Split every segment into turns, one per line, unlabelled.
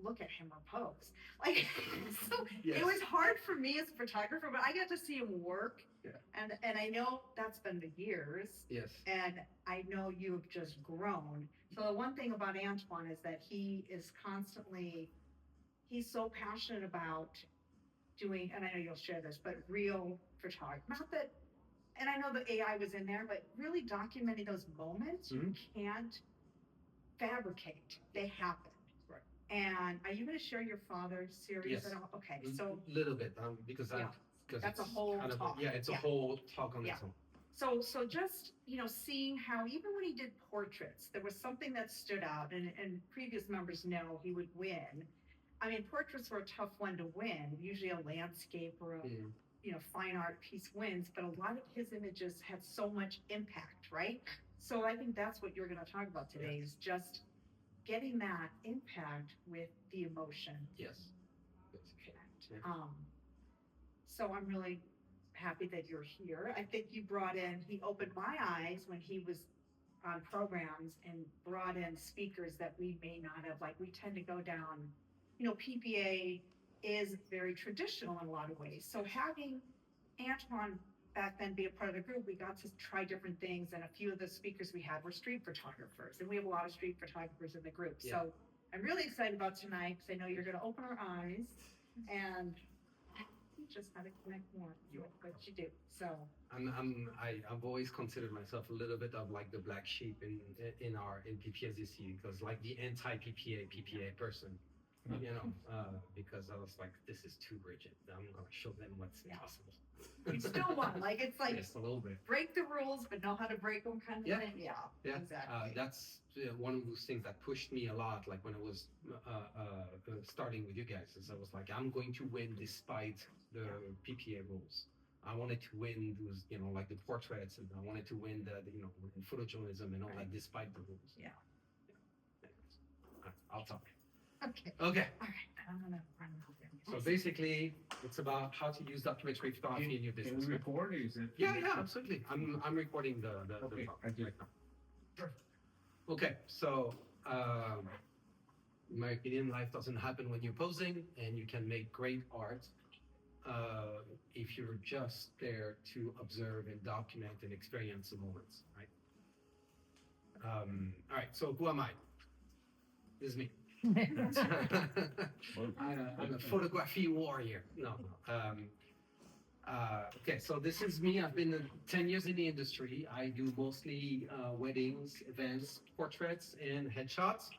look at him or pose. Like, so
Yes.
it was hard for me as a photographer, but I got to see him work.
Yeah.
And I know that's been the years.
Yes.
And I know you've just grown. So the one thing about Antoine is that he is constantly, he's so passionate about doing, and I know you'll share this, but real photography. Not that, and I know the AI was in there, but really documenting those moments you can't fabricate. They happen.
Right.
And are you going to share your father's series?
Yes.
Okay, so
a little bit, because
Yeah.
because
That's a
it's
whole
kind of
talk.
it's a
Yeah.
whole talk on
Yeah.
its own.
so just seeing how even when he did portraits, there was something that stood out, and previous members know he would win. I mean, portraits were a tough one to win. Usually a landscape or a fine art piece wins, but a lot of his images had so much impact, right? So I think that's what you're going to talk about today, is just getting that impact with the emotion.
Yes.
Connect. So I'm really happy that you're here. I think you he opened my eyes when he was on programs and brought in speakers that we may not have, like we tend to go down, PPA is very traditional in a lot of ways. So having Antoine back then be a part of the group, we got to try different things. And a few of the speakers we had were street photographers, and we have a lot of street photographers in the group.
Yeah.
So I'm really excited about tonight because I know you're going to open our eyes and just how to connect more with what you do. So
I've always considered myself a little bit of like the black sheep in PPSDC, because like the anti-PPA person, because I was like, this is too rigid. I'm gonna show them what's possible.
You still want, like, it's like
yes, a little bit.
Break the rules, but know how to break them, kind of thing. Yeah, exactly.
That's one of those things that pushed me a lot. Like when I was starting with you guys, is I was like, I'm going to win despite the PPA rules. I wanted to win those, like the portraits, and I wanted to win the photojournalism and all that despite the rules.
Yeah.
I'll talk.
Okay.
All right.
I'm gonna run over there.
So basically, it's about how to use documentary photography in your business.
Can we record? Is it?
Yeah, absolutely. I'm recording the
Okay,
talk
thank you.
right now. Perfect. Okay, so in my opinion, life doesn't happen when you're posing, and you can make great art if you're just there to observe and document and experience the moments, right? All right, so who am I? This is me. I'm a photography warrior. No. Okay, so this is me. I've been 10 years in the industry. I do mostly weddings, events, portraits, and headshots.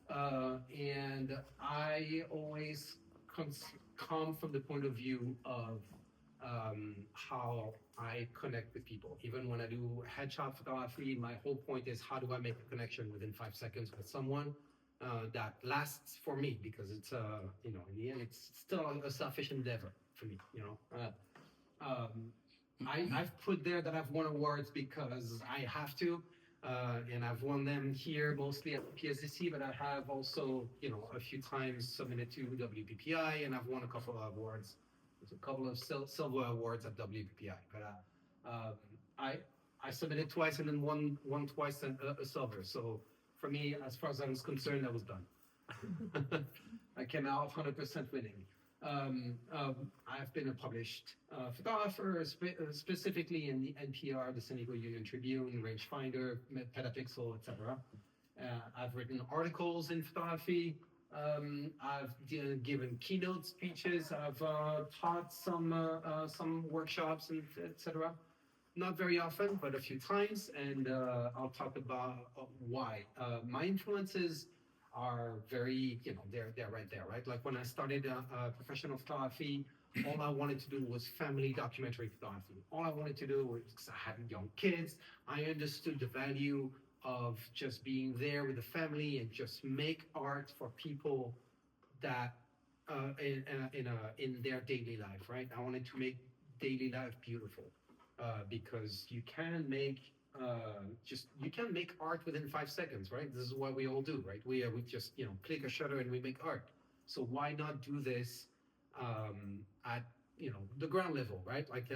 And I always come from the point of view of how I connect with people. Even when I do headshot photography, my whole point is, how do I make a connection within 5 seconds with someone that lasts for me? Because it's in the end, it's still a selfish endeavor for me. I've put there that I've won awards because I have to, and I've won them here mostly at PPSDC, but I have also, a few times submitted to WPPI, and I've won a couple of awards. There's a couple of silver awards at WPPI, but I submitted twice and then won twice a silver. So for me, as far as I was concerned, that was done. I came out 100% winning. I've been a published photographer, specifically in the NPR, the San Diego Union Tribune, Rangefinder, Petapixel, etc. I've written articles in photography. I've given keynote speeches. I've taught some workshops, and etc. Not very often, but a few times, and I'll talk about why. My influences are very, they're right there, right? Like when I started professional photography, all I wanted to do was family documentary photography. All I wanted to do was, because I had young kids, I understood the value of just being there with the family and just make art for people that in their daily life, right? I wanted to make daily life beautiful, because you can make art within 5 seconds, right? This is what we all do, right? We just click a shutter and we make art. So why not do this at the ground level, right? Like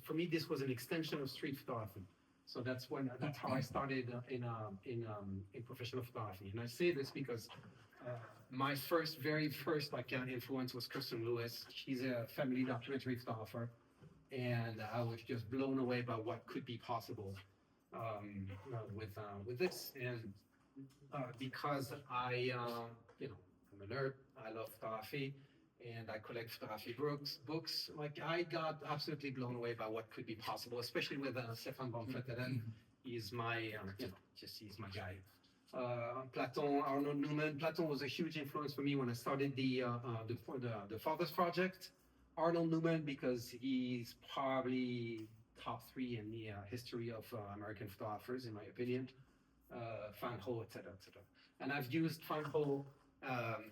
for me, this was an extension of street photography. So that's how I started in professional photography. And I say this because My very first influence was Kirsten Lewis. She's a family documentary photographer, and I was just blown away by what could be possible with this. And because I'm a nerd, I love photography, and I collect photography books. Like I got absolutely blown away by what could be possible, especially with Stefan von Fletteren. He's my, he's my guy. Platon, Arnold Newman. Platon was a huge influence for me when I started the Fathers Project. Arnold Newman, because he's probably top three in the history of American photographers, in my opinion. Fan Ho, etc., etc. And I've used Fan Ho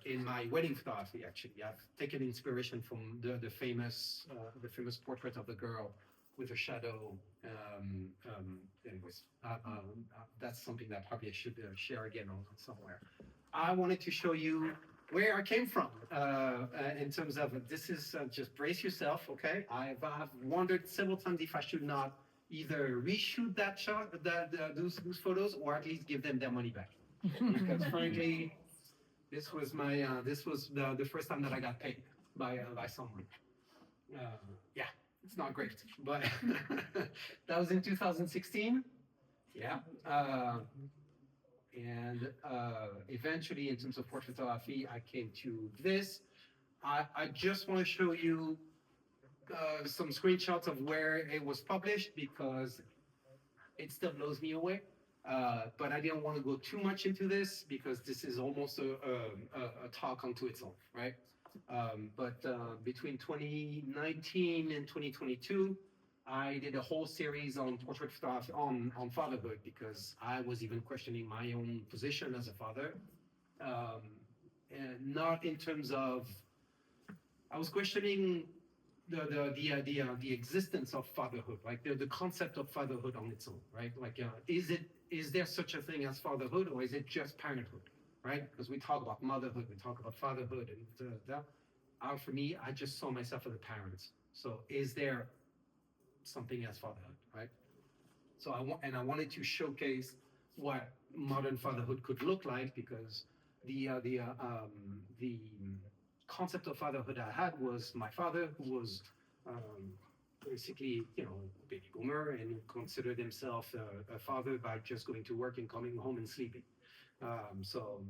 in my wedding photography. Actually, I've taken inspiration from the famous portrait of the girl with a shadow. Anyways, that's something that probably I should share again on somewhere. I wanted to show you where I came from in terms of this is just brace yourself, okay? I've wondered several times if I should not either reshoot that shot, those photos, or at least give them their money back. Because frankly, this was the first time that I got paid by someone. Yeah, it's not great, but that was in 2016. Yeah. And eventually, in terms of portrait photography, I came to this. I just want to show you some screenshots of where it was published because it still blows me away. But I didn't want to go too much into this because this is almost a talk unto its own, right? But between 2019 and 2022, I did a whole series on portrait photography on fatherhood because I was even questioning my own position as a father, and not in terms of I was questioning the existence of fatherhood, like the concept of fatherhood on its own, right? Like, is there such a thing as fatherhood, or is it just parenthood, right? Because we talk about motherhood, we talk about fatherhood, and for me, I just saw myself as a parent. So, is there something as fatherhood, right? So I wanted to showcase what modern fatherhood could look like because the concept of fatherhood I had was my father, who was basically, baby boomer and considered himself a father by just going to work and coming home and sleeping. So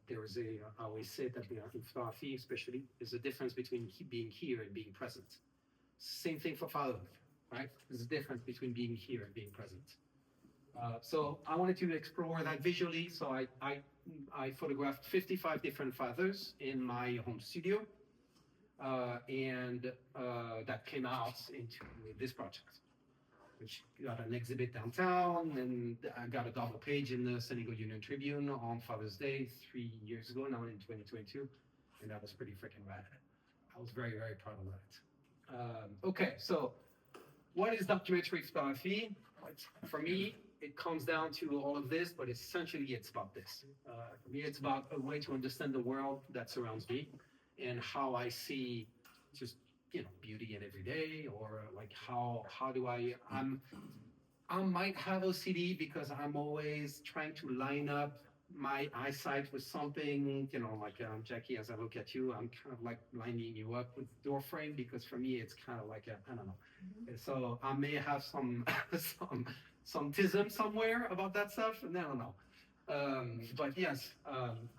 there is I always say that in photography, especially, there's a difference between being here and being present. Same thing for fatherhood, right? There's a difference between being here and being present. So I wanted to explore that visually. So I photographed 55 different fathers in my home studio, and that came out into this project, which got an exhibit downtown, and I got a double page in the Senegal Union Tribune on Father's Day 3 years ago, now in 2022, and that was pretty freaking rad. I was very, very proud of that. Okay, so what is documentary photography? For me, it comes down to all of this, but essentially it's about this. For me, it's about a way to understand the world that surrounds me and how I see just, beauty in every day, or like how do I might have OCD because I'm always trying to line up my eyesight with something, like Jackie, as I look at you, I'm kind of like lining you up with door frame because for me it's kind of like I don't know. So I may have some some tism somewhere about that stuff, and I don't know. But yes,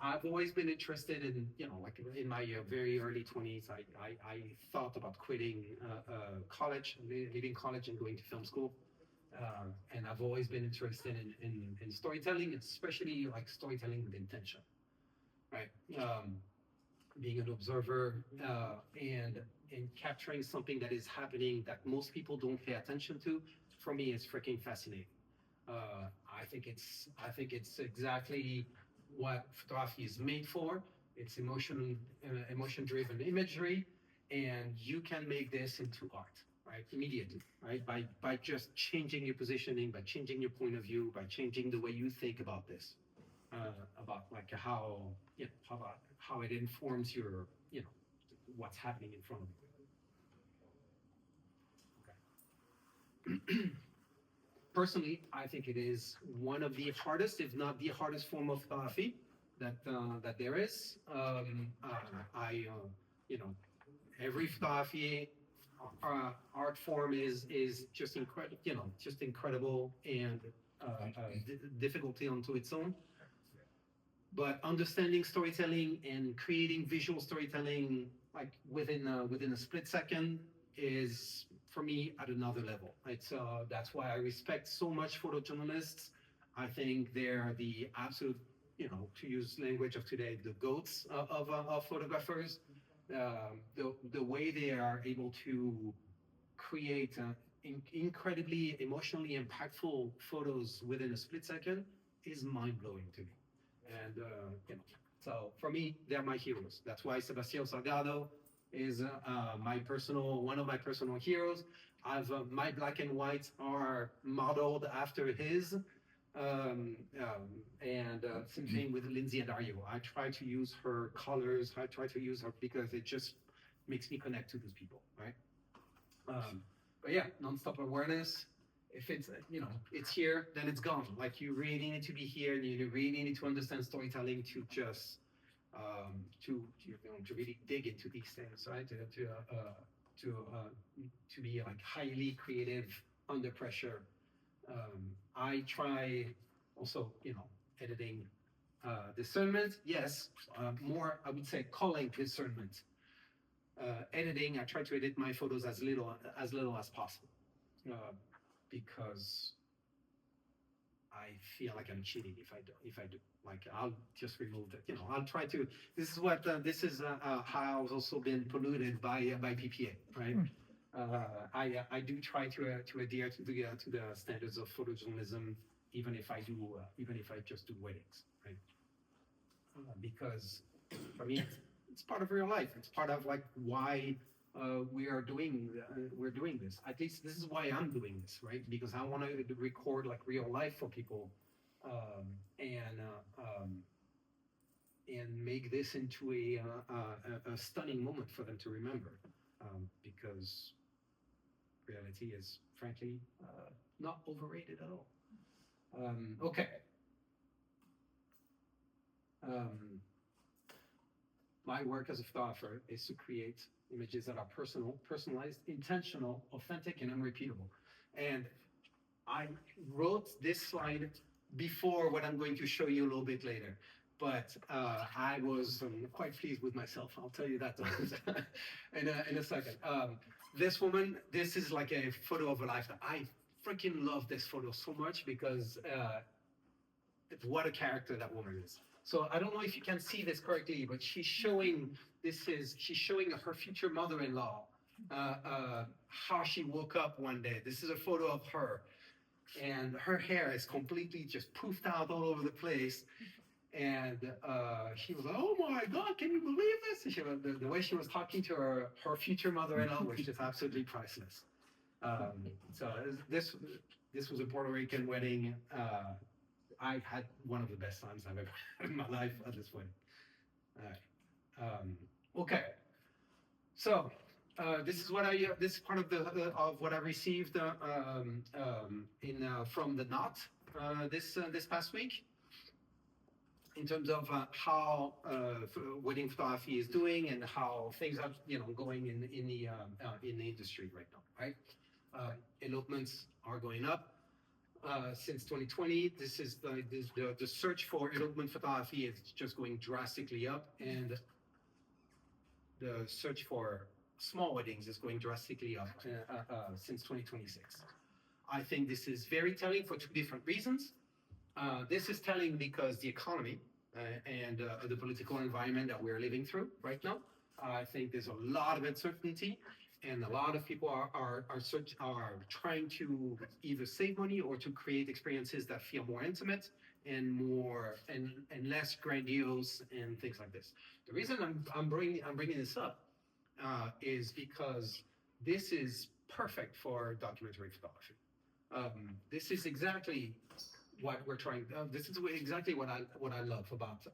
I've always been interested in, like in my very early 20s, I thought about quitting college, leaving college and going to film school. And I've always been interested in storytelling, especially like storytelling with intention, right? Being an observer and capturing something that is happening that most people don't pay attention to, for me, is freaking fascinating. I think it's exactly what photography is made for. It's emotion-driven imagery, and you can make this into art, right? Immediately, right? By just changing your positioning, by changing your point of view, by changing the way you think about this, about like how it informs your, what's happening in front of you. Okay. Personally, I think it is one of the hardest, if not the hardest form of photography that there is. You know, every photography art form is just incredible, just incredible and difficulty onto its own. But understanding storytelling and creating visual storytelling like within a split second is for me at another level. It's that's why I respect so much photojournalists. I think they're the absolute, to use language of today, the goats of photographers. The way they are able to create incredibly emotionally impactful photos within a split second is mind blowing to me. And so for me, they're my heroes. That's why Sebastião Salgado is one of my personal heroes. My black and whites are modeled after his. Same thing with Lindsay and Dario. I try to use her colors. I try to use her because it just makes me connect to those people, right? But yeah, nonstop awareness. If it's it's here, then it's gone. Like you really need to be here, and you really need to understand storytelling to just to really dig into these things, right? To be like highly creative under pressure. I try also, editing, discernment. Yes, more I would say calling discernment. Editing, I try to edit my photos as little as possible, because I feel like I'm cheating if I do. Like I'll just remove that. I'll try to. This is how I've also been polluted by PPA, right? I do try to adhere to the standards of photojournalism, even if I just do weddings, right? Because for me, it's part of real life. It's part of like why we're doing this. At least this is why I'm doing this, right? Because I want to record like real life for people, and make this into a stunning moment for them to remember, because reality is frankly not overrated at all. Okay. My work as a photographer is to create images that are personalized, intentional, authentic, and unrepeatable. And I wrote this slide before what I'm going to show you a little bit later. But I was quite pleased with myself. I'll tell you that in a second. This woman, this is like a photo of a lifetime. I freaking love this photo so much because what a character that woman is. So I don't know if you can see this correctly, but she's showing her future mother-in-law how she woke up one day. This is a photo of her, and her hair is completely just poofed out all over the place. And she was like, "Oh my God, can you believe this?" The way she was talking to her future mother-in-law was just absolutely priceless. So this was a Puerto Rican wedding. I had one of the best times I've ever had in my life at this wedding. All right. Okay. So this is part of what I received from the Knot this past week, in terms of how wedding photography is doing and how things are going in the industry right now. Right, elopements are going up. Since 2020, this is the search for elopement photography is just going drastically up, and the search for small weddings is going drastically up since 2026. I think this is very telling for two different reasons. This is telling because the economy and the political environment that we're living through right now, I think there's a lot of uncertainty, and a lot of people are trying to either save money or to create experiences that feel more intimate and more and less grandiose and things like this. The reason I'm bringing this up is because this is perfect for documentary photography. This is exactly what we're trying. This is exactly what I love about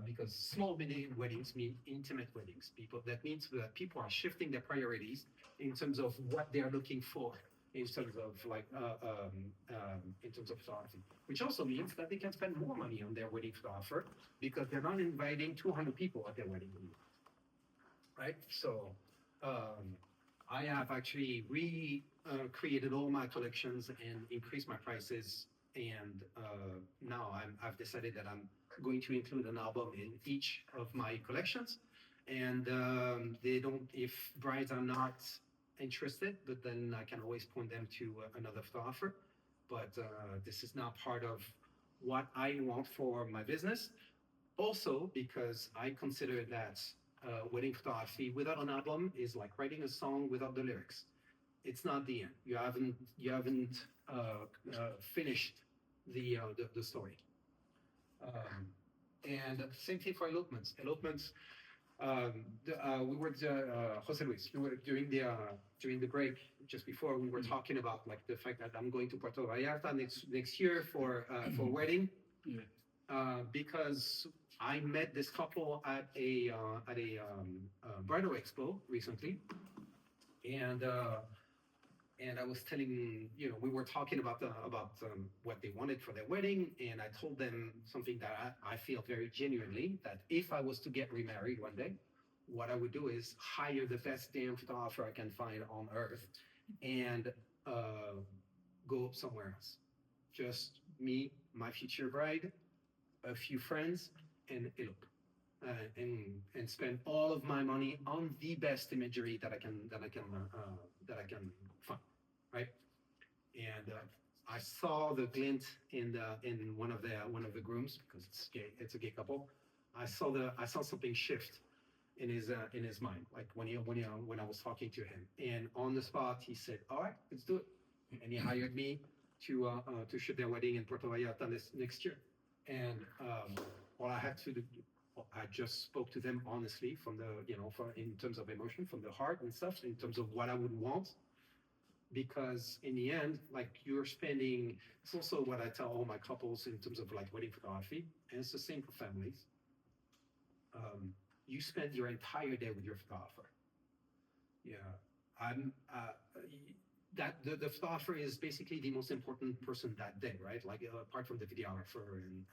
because small weddings mean intimate weddings. That means that people are shifting their priorities in terms of what they are looking for, in terms of in terms of photography, which also means that they can spend more money on their wedding photographer because they're not inviting 200 people at their wedding, right? So I have actually created all my collections and increased my prices, and now I've decided that I'm going to include an album in each of my collections, and they don't, if brides are not interested, but then I can always point them to another photographer. But this is now part of what I want for my business. Also, because I consider that wedding photography without an album is like writing a song without the lyrics. It's not the end. You haven't finished the story. And same thing for elopements. Elopements. We were Jose Luis. We were during the break just before we were talking about like the fact that I'm going to Puerto Vallarta next year for wedding.
Yeah.
Because I met this couple at a bridal expo recently, and I was telling, we were talking about what they wanted for their wedding, and I told them something that I feel very genuinely, that if I was to get remarried one day, what I would do is hire the best damn photographer I can find on earth and go somewhere else. Just me, my future bride, a few friends, and elope. And spend all of my money on the best imagery that I can find, right? And I saw the glint in one of the grooms, because it's a gay couple. I saw something shift in his mind, like when I was talking to him, and on the spot he said, "All right, let's do it," and he hired me to shoot their wedding in Puerto Vallarta next year. And all I had to do, I just spoke to them honestly from in terms of emotion, from the heart and stuff, in terms of what I would want. Because in the end, like you're spending, it's also what I tell all my couples in terms of like wedding photography, and it's the same for families. You spend your entire day with your photographer. Yeah, that the photographer is basically the most important person that day, right? Like apart from the videographer and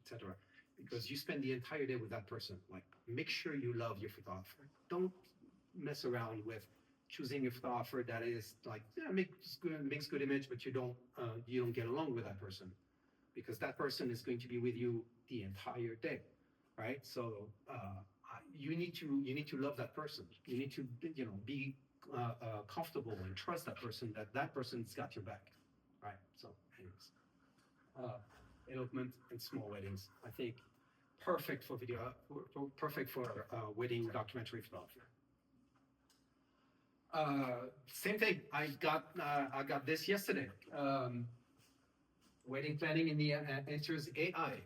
etc. Because you spend the entire day with that person. Like make sure you love your photographer. Don't mess around with choosing a photographer that is like, yeah, makes good image, but you don't get along with that person, because that person is going to be with you the entire day, right? So you need to love that person. You need to be comfortable and trust that person, that person's got your back, right? So anyways, elopement and small weddings, I think perfect for video, perfect for wedding documentary photography. Same thing. I got this yesterday. Wedding planning in the enters AI.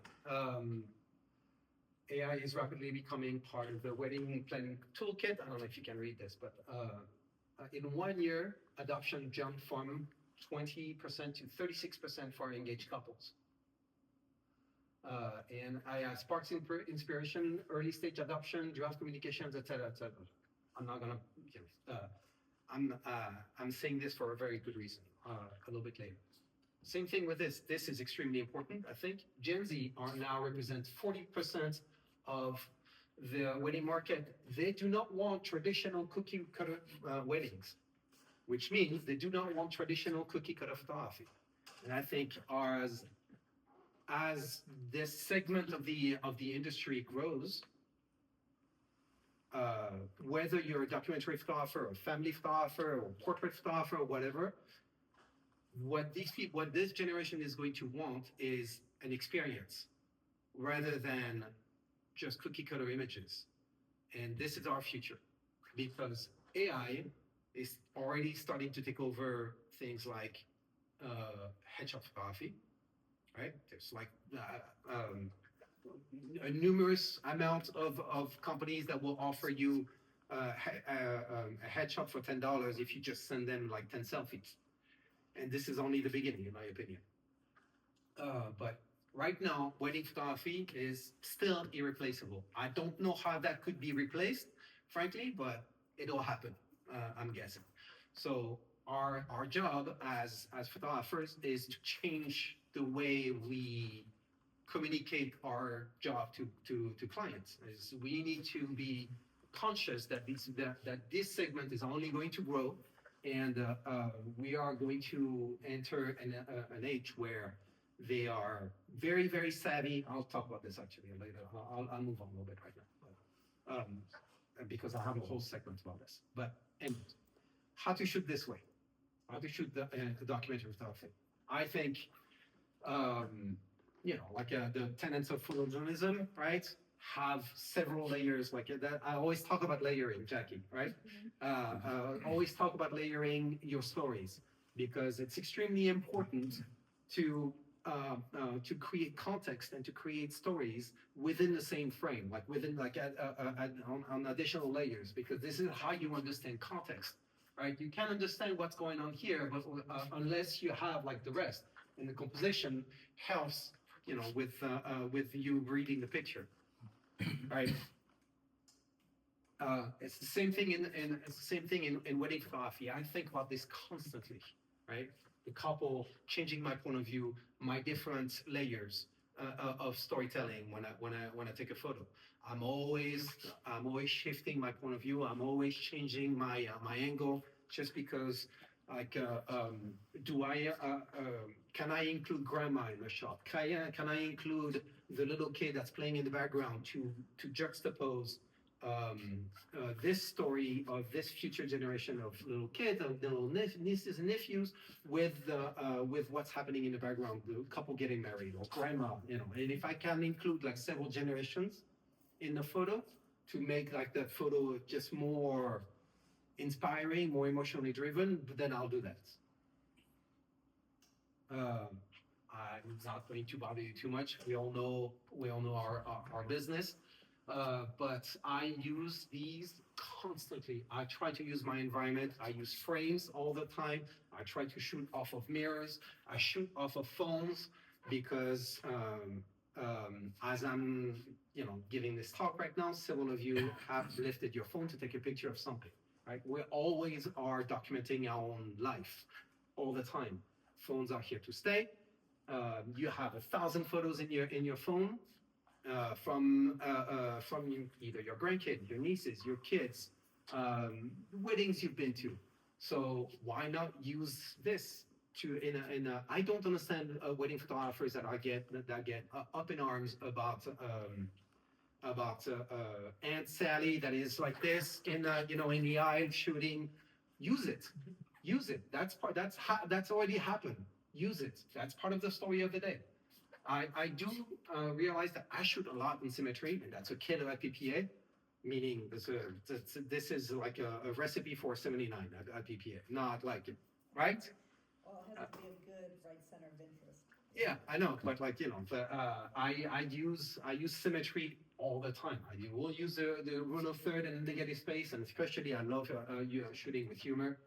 AI is rapidly becoming part of the wedding planning toolkit. I don't know if you can read this, but in 1 year, adoption jumped from 20% to 36% for engaged couples. And AI sparks inspiration, early stage adoption, draft communications, etc., etc. I'm not gonna. I'm saying this for a very good reason. A little bit later. Same thing with this. This is extremely important. I think Gen Z now represents 40% of the wedding market. They do not want traditional cookie cutter weddings, which means they do not want traditional cookie cutter photography. And I think as this segment of the industry grows, whether you're a documentary photographer, or family photographer, or portrait photographer, or whatever, what this generation is going to want is an experience rather than just cookie cutter images. And this is our future, because AI is already starting to take over things like headshot photography, right? There's like a numerous amount of companies that will offer you a headshot for $10 if you just send them like 10 selfies. And this is only the beginning, in my opinion. But right now, wedding photography is still irreplaceable. I don't know how that could be replaced, frankly, but it'll happen, I'm guessing. So our job as photographers is to change the way we communicate our job to clients. Is we need to be conscious that this segment is only going to grow, and we are going to enter an age where they are very savvy. I'll talk about this actually later. I'll move on a little bit right now, but, because I have a whole segment about this. But anyways, how to shoot this way, how to shoot the documentary photography. I think, like the tenets of photojournalism, right? Have several layers like that. I always talk about layering, Jackie, right? Always talk about layering your stories because it's extremely important to to create context and to create stories within the same frame, like within on additional layers, because this is how you understand context, right? You can understand what's going on here, but unless you have like the rest, and the composition helps, with you reading the picture, right? It's the same thing in wedding photography. I think about this constantly, right? The couple changing my point of view, my different layers of storytelling when I take a photo. I'm always shifting my point of view. I'm always changing my angle just because. Like, do I can I include grandma in the shot? Can I include the little kid that's playing in the background to juxtapose this story of this future generation of little kids, of the little nieces and nephews, with what's happening in the background, the couple getting married or grandma, and if I can include like several generations in the photo to make like that photo just more inspiring, more emotionally driven, then I'll do that. I'm not going to bother you too much. We all know our business. But I use these constantly. I try to use my environment. I use frames all the time. I try to shoot off of mirrors. I shoot off of phones because as I'm, giving this talk right now, several of you have lifted your phone to take a picture of something, right? We always are documenting our own life all the time. Phones are here to stay. You have 1,000 photos in your phone. From either your grandkids, your nieces, your kids, weddings you've been to. So why not use this to in a I don't understand wedding photographers that get up in arms about Aunt Sally that is like this in in the aisle shooting. Use it. That's already happened. Use it. That's part of the story of the day. I do realize that I shoot a lot in symmetry, and that's a killer at PPA, meaning this is like a recipe for 79 at PPA, not like it, right?
Well, it has to be a good right center of interest.
Yeah, I know, but I use symmetry all the time. Will use the rule of third and negative space, and especially I love shooting with humor.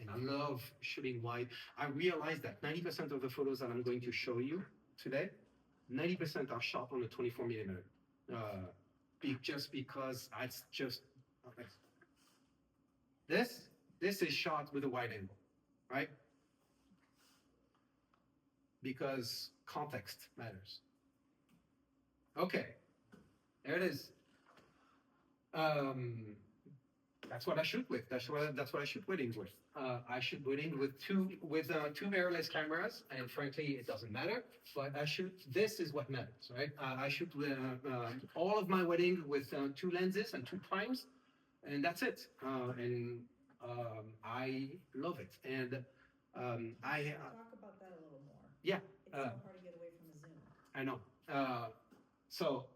And I love shooting wide. I realize that 90% of the photos that I'm going to show you today, 90% are shot on a 24 millimeter. Just because it's just this is shot with a wide angle, right? Because context matters. Okay, there it is. That's what I shoot with. That's what I shoot weddings with. I shoot weddings with two mirrorless cameras, and frankly, it doesn't matter. But this is what matters, right? I shoot all of my weddings with 2 lenses and 2 primes, and that's it. I love it. And I
talk about that a little more.
Yeah.
It's so hard to get away from the Zoom.
I know. So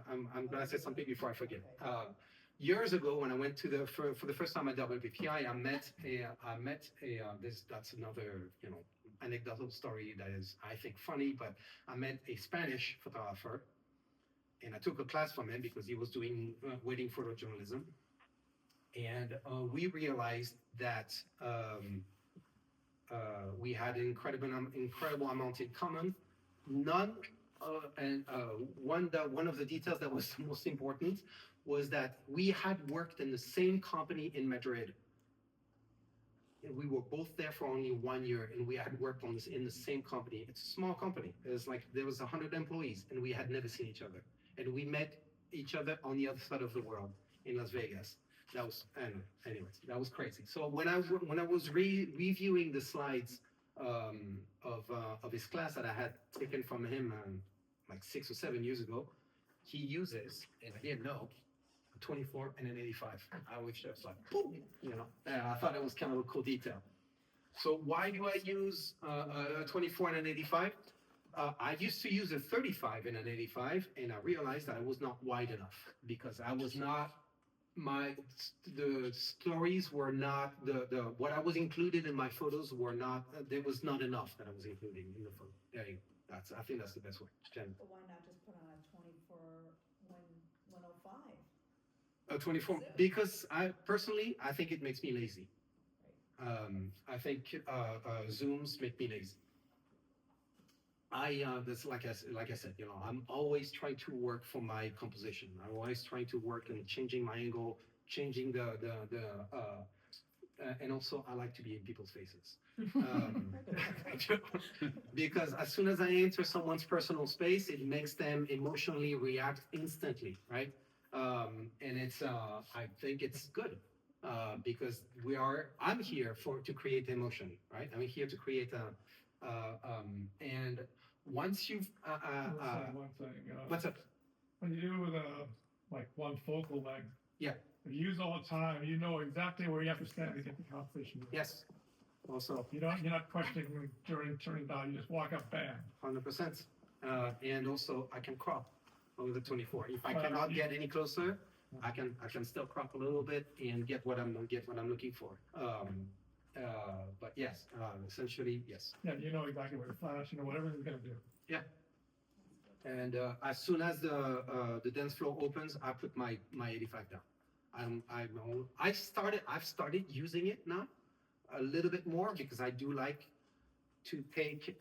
I'm gonna say something before I forget.
Okay.
Years ago, when I went to for the first time at WPPI, I met that's another anecdotal story that is, I think, funny, but I met a Spanish photographer, and I took a class from him because he was doing wedding photojournalism, and we realized that we had an incredible amount in common. One of the details that was most important was that we had worked in the same company in Madrid. we were both there for only 1 year, and we had worked on this in the same company. It's a small company. It was like there was 100 employees, and we had never seen each other. And we met each other on the other side of the world in Las Vegas. That was, and anyways, that was crazy. So when I was reviewing the slides of his class that I had taken from him like 6 or 7 years ago, he uses, and I didn't know, a 24 and an 85. I was just like, boom, you know. And I thought it was kind of a cool detail. So why do I use a 24 and an 85? I used to use a 35 and an 85, and I realized that I was not wide enough because I was not the stories were not the what I was included in my photos were not there was not enough that I was including in the photo. There you go. I think that's the best way. Jen.
But why not just put on a 24 105?
A 24 because I personally I think it makes me lazy. I think zooms make me lazy. That's like I said, you know, I'm always trying to work for my composition. I'm always trying to work and changing my angle, changing and also I like to be in people's faces. Because as soon as I enter someone's personal space, it makes them emotionally react instantly, right? And it's, I think it's good. Because I'm here to create emotion, right? I'm here to create and once you've,
One thing,
what's up?
when you do it with like one focal length.
Yeah.
If you use all the time, you know exactly where you have to stand to get the composition.
Yes. Also,
You're not questioning during turning down, you just walk up, bam.
100%. And also I can crop over the 24. If I cannot get any closer, I can still crop a little bit and get what I'm looking for. But yes, essentially, yes.
Yeah, you know exactly where to flash, you know, whatever it's gonna do.
Yeah. And as soon as the dance floor opens, I put my 85 down. I've started using it now a little bit more because I do like to take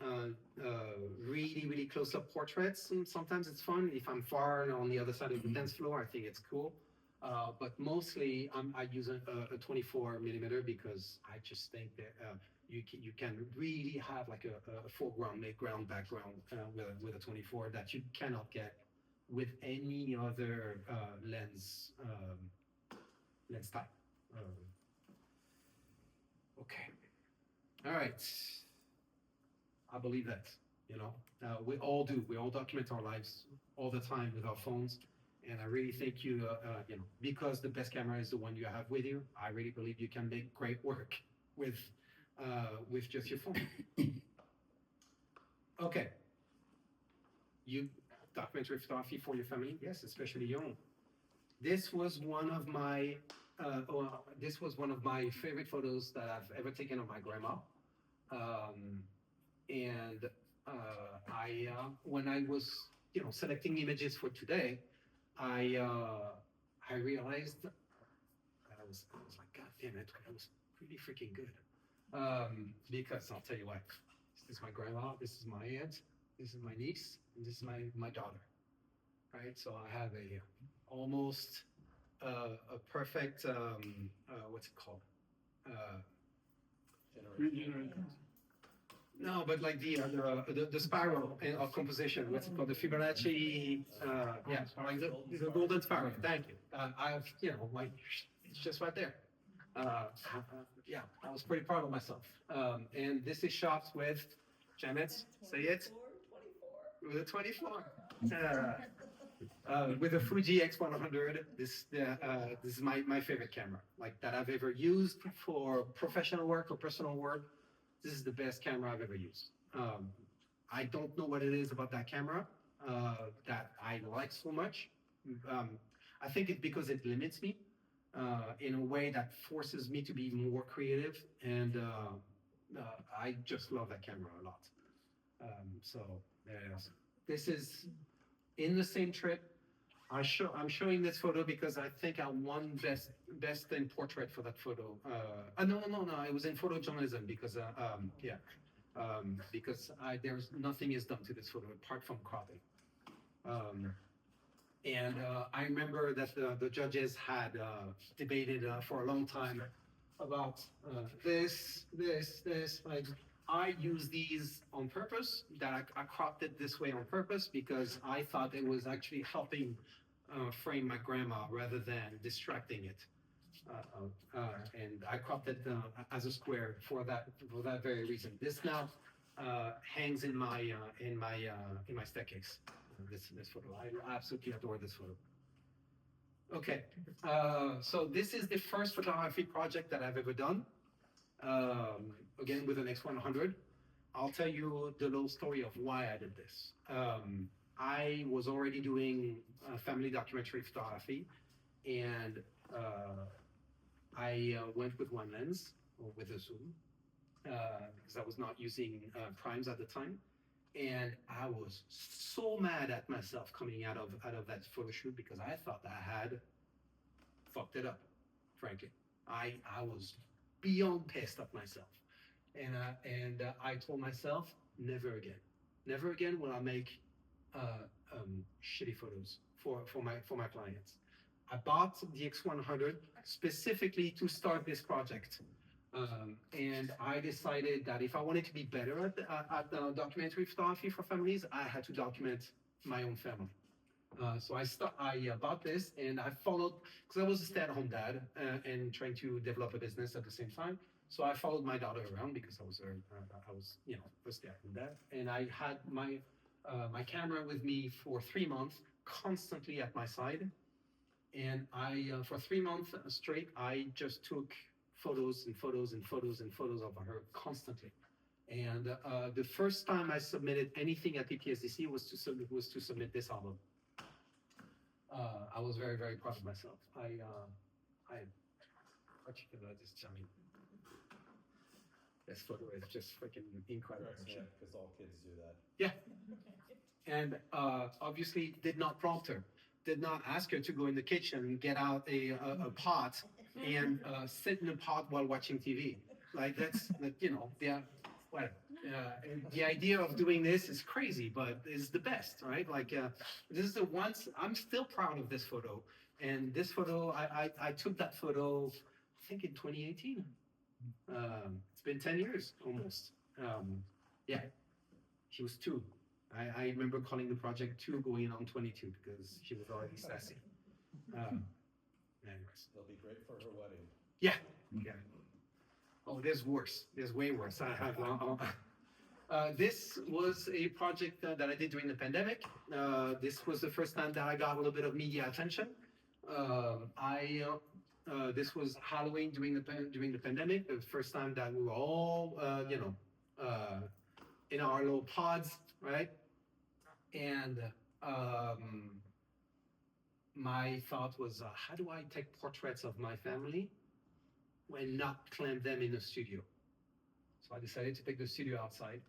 really close up portraits, and sometimes it's fun if I'm far and on the other side of the dance floor. I think it's cool. But mostly I use a 24 millimeter because I just think that you can really have like a foreground, midground, background with a 24 that you cannot get with any other lens type. Okay. All right. I believe that, you know, we all do. We all document our lives all the time with our phones. And I really think you know, because the best camera is the one you have with you, I really believe you can make great work with just your phone. Okay. You documentary photography for your family? Yes, especially your own. This was one of my favorite photos that I've ever taken of my grandma. And when I was, you know, selecting images for today, I realized that I was like, God damn it, that was pretty freaking good. Because I'll tell you what, this is my grandma, this is my aunt, this is my niece, and this is my daughter. Right? So I have almost a perfect what's it called? No, but like the spiral of composition, what's it called? The Fibonacci, yeah, like the golden spiral. Thank you. I've, you know, like it's just right there. Yeah, I was pretty proud of myself. And this is shot with, Janet, say it.
24.
With a 24. With a Fuji X100. This is my favorite camera, like that I've ever used for professional work or personal work. This is the best camera I've ever used. I don't know what it is about that camera that I like so much. I think it's because it limits me in a way that forces me to be more creative, and I just love that camera a lot. So yes, this is in the same trip. I'm showing this photo because I think I won best in portrait for that photo. No, it was in photojournalism because because there's nothing is done to this photo apart from cropping. And I remember that the judges had debated for a long time about this. Like, I use these on purpose. That I cropped it this way on purpose because I thought it was actually helping frame my grandma rather than distracting it. And I cropped it as a square for that very reason. This now hangs in my staircase. This photo, I absolutely adore this photo. Okay, so this is the first photography project that I've ever done. Again, with an X100. I'll tell you the little story of why I did this. I was already doing family documentary photography, and I went with one lens, or with a zoom, because I was not using primes at the time. And I was so mad at myself coming out of that photo shoot because I thought I had fucked it up, frankly. I was beyond pissed at myself. And I told myself, never again will I make shitty photos for my clients. I bought the X100 specifically to start this project. And I decided that if I wanted to be better at documentary photography for families, I had to document my own family. So I bought this and I followed, because I was a stay-at-home dad and trying to develop a business at the same time. So I followed my daughter around because I was a stay-at-home dad, and I had my camera with me for 3 months, constantly at my side. And for 3 months straight, I just took photos and photos and photos and photos of her constantly. And the first time I submitted anything at PPSDC was to submit this album. I was very, very proud of myself. What you can just tell me. This photo is just freaking incredible.
Yeah, because all kids do that.
Yeah. And obviously did not prompt her, did not ask her to go in the kitchen and get out a pot and sit in a pot while watching TV. Like that's, whatever. And the idea of doing this is crazy, but it's the best, right? Like this is the once, I'm still proud of this photo. And this photo, I took that photo, I think in 2018. It's been 10 years almost. Yeah, she was 2. I remember calling the project 2 going on 22 because she was already sassy. Anyways.
It'll be great for her wedding.
Yeah. Oh, there's worse. There's way worse. I have. This was a project that I did during the pandemic. This was the first time that I got a little bit of media attention. This was Halloween during the pandemic. The first time that we were all, in our little pods, right? And my thought was, how do I take portraits of my family and not clamp them in the studio? So I decided to take the studio outside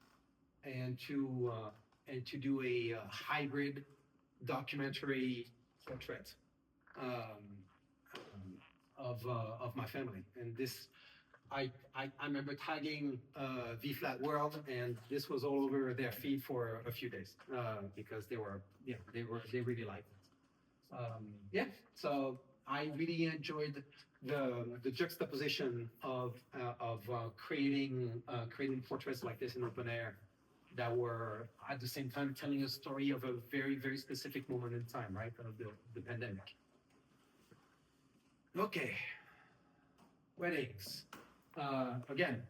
and to do a hybrid documentary portrait of my family. And this, I remember tagging V Flat World, and this was all over their feed for a few days because they really liked it. So I really enjoyed the juxtaposition of creating portraits like this in open air that were at the same time telling a story of a very, very specific moment in time, right? Of the pandemic. Okay, weddings. Again,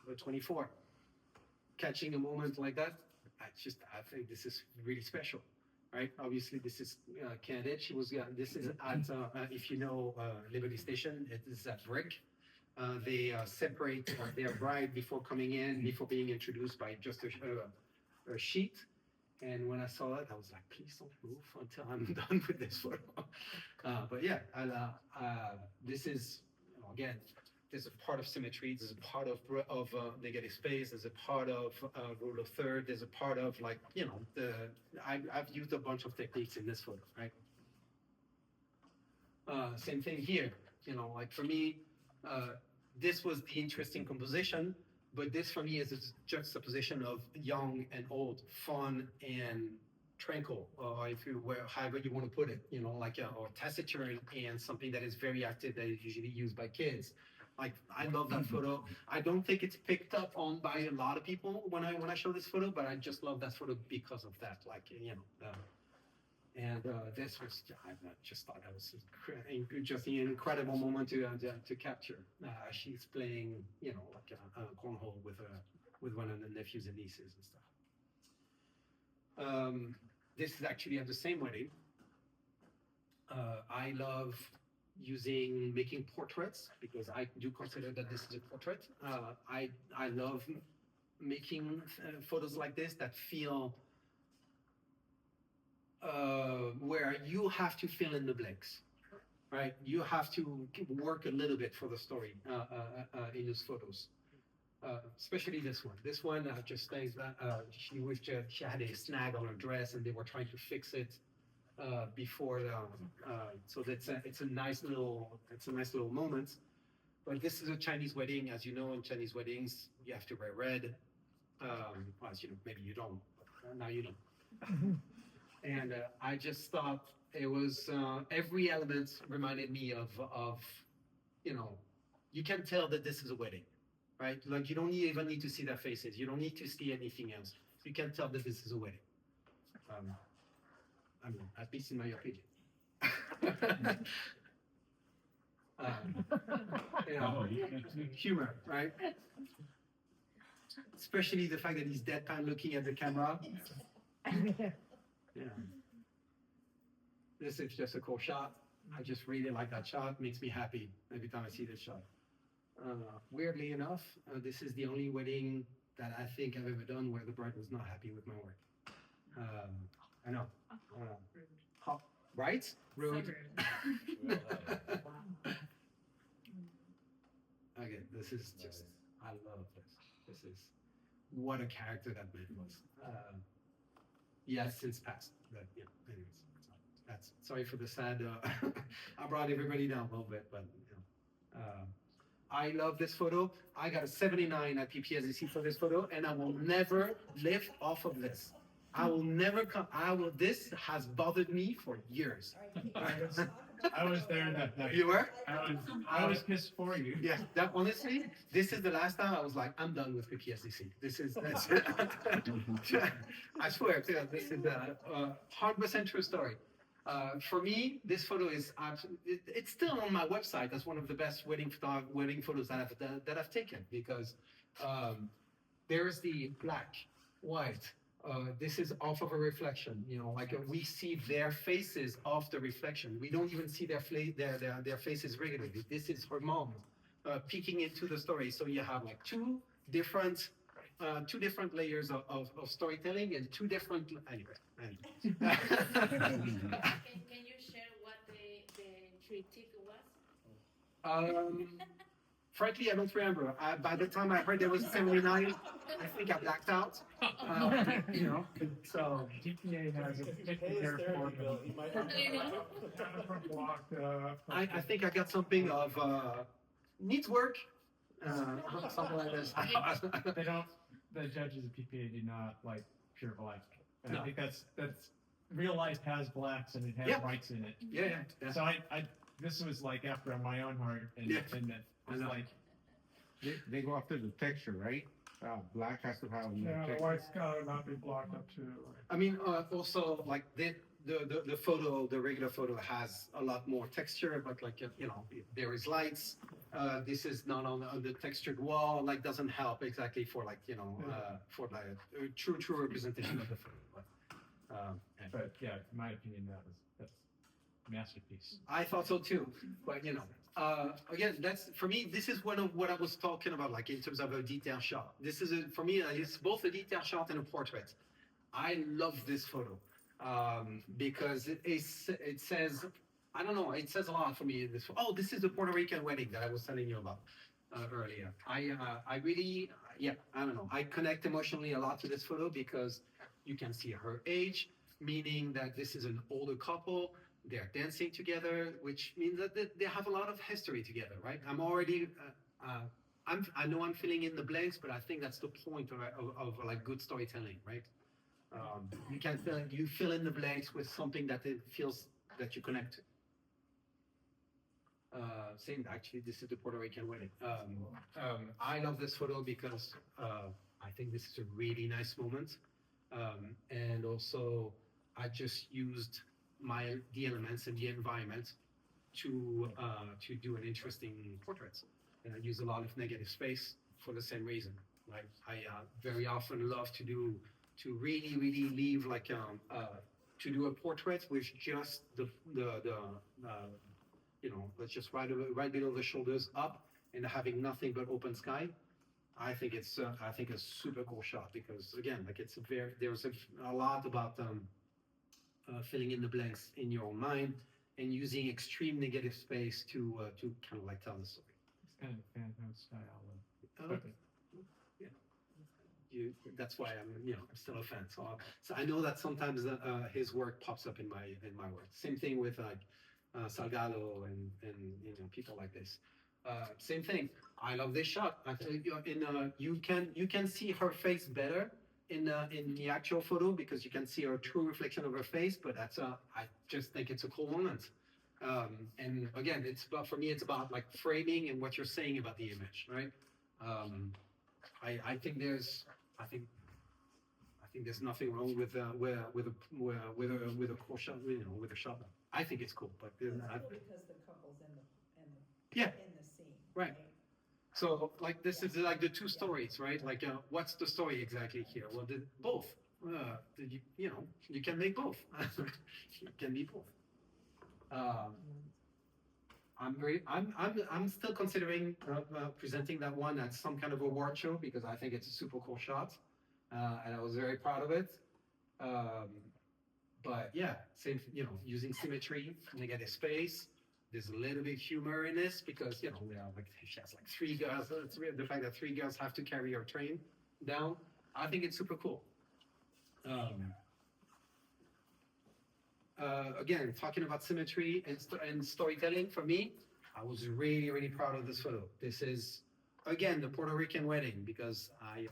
the 24. Catching a moment like that, I think this is really special, right? Obviously, this is candid. This is at, if you know Liberty Station, it is at Brick. They separate their bride before coming in, before being introduced by just a sheet. And when I saw that, I was like, please don't move until I'm done with this photo. But yeah, this is, again, there's a part of symmetry, there's a part of negative space, there's a part of rule of third, there's a part of I've used a bunch of techniques in this photo, right? Same thing here, like for me, this was the interesting composition, but this for me is a juxtaposition of young and old, fun and tranquil, or however you want to put it, or taciturn and something that is very active that is usually used by kids. Like, I love that photo. I don't think it's picked up on by a lot of people when I show this photo, but I just love that photo because of that. Like, this was, I just thought that was just an incredible moment to capture. She's playing, like a cornhole with one of the nephews and nieces and stuff. This is actually at the same wedding. I love making portraits because I do consider that this is a portrait. I love making photos like this that feel where you have to fill in the blanks, right? You have to work a little bit for the story in those photos. Especially this one. This one just says that she had a snag on her dress and they were trying to fix it before. So it's a nice little moment. But this is a Chinese wedding, as you know. In Chinese weddings, you have to wear red. Well, as you know, maybe you don't, but now you know. And I just thought it was every element reminded me of you can tell that this is a wedding, right? Like you don't even need to see their faces. You don't need to see anything else. You can tell that this is a wedding. I mean, at least in my opinion. Humor, right? Especially the fact that he's deadpan looking at the camera. Yeah. This is just a cool shot. I just really like that shot. Makes me happy every time I see this shot. Weirdly enough, this is the only wedding that I think I've ever done where the bride was not happy with my work. I know. Right? Rude. Okay, this is just, I love this. This is what a character that man was. Yes, since passed. But anyways, that's sorry for the sad. I brought everybody down a little bit, but I love this photo. I got a 79 at PPSDC for this photo, and I will never lift off of this. I will never come. This has bothered me for years.
I was there that night.
You were?
I was pissed for you.
Yeah, that honestly, this is the last time I was like, I'm done with PPSDC. That's I swear, this is a 100% true story. For me, this photo is it's still on my website. That's one of the best wedding photos that I've taken because there's the black, white. This is off of a reflection, like we see their faces off the reflection. We don't even see their faces regularly. This is her mom peeking into the story. So you have like two different layers of storytelling and two different. Anyway.
Can you share what the critique was?
Frankly, I don't remember. By the time I heard there was 79, I think I blacked out. So
TPA has a particular form.
I think I got something of needs work. Something like this.
The judges of PPA do not like pure black. And
No.
I think that's real life has blacks and it has
Yeah.
whites in it.
Yeah.
So I this was like after my own heart and
Yeah.
and it was
I know.
like
They go after the texture, right? Black has to have.
yeah, the white's gotta not be blocked up too.
I mean, also like the photo, the regular photo has a lot more texture, but like there is lights. This is not on the textured wall. Like doesn't help exactly for for like a true representation of the photo.
But yeah, in my opinion, that's masterpiece.
I thought so too, but again, that's for me. This is one of what I was talking about, like in terms of a detail shot. This is for me. It's both a detail shot and a portrait. I love this photo because it says, I don't know, it says a lot for me. This is the Puerto Rican wedding that I was telling you about earlier. I really, I don't know. I connect emotionally a lot to this photo because you can see her age, meaning that this is an older couple. They're dancing together, which means that they have a lot of history together, right? I'm already, I know I'm filling in the blanks, but I think that's the point of like good storytelling, right? You fill in the blanks with something that it feels that you connect to. Same, actually, this is the Puerto Rican wedding. I love this photo because I think this is a really nice moment. And also, I just used the elements and the environment to do an interesting portrait. And I use a lot of negative space for the same reason. Like I very often love to really leave like to do a portrait with just the let's just right below the shoulders up and having nothing but open sky. I think it's a super cool shot because again, like there's a lot about filling in the blanks in your own mind and using extreme negative space to kind of like tell the story.
It's kind of fan house style.
Uh, yeah. That's why I'm still a fan. So I know that sometimes his work pops up in my work. Same thing with Salgado and people like this. Same thing. I love this shot. I think you can see her face better in the actual photo because you can see her true reflection of her face. But I just think it's a cool moment. And again, for me, it's about like framing and what you're saying about the image, right? I think there's nothing wrong with a cool shot, with a shot. I think it's cool, but
It's cool because the couple's
yeah,
in the scene.
right. So like this is like the two stories, right? Like what's the story exactly here? Well, both. You can make both. It can be both. I'm still considering presenting that one at some kind of award show because I think it's a super cool shot, and I was very proud of it. But yeah, same, using symmetry, negative space. There's a little bit of humor in this because, she has like three girls. The fact that three girls have to carry her train down, I think it's super cool. Again, talking about symmetry and storytelling, for me, I was really proud of this photo. This is, again, the Puerto Rican wedding because I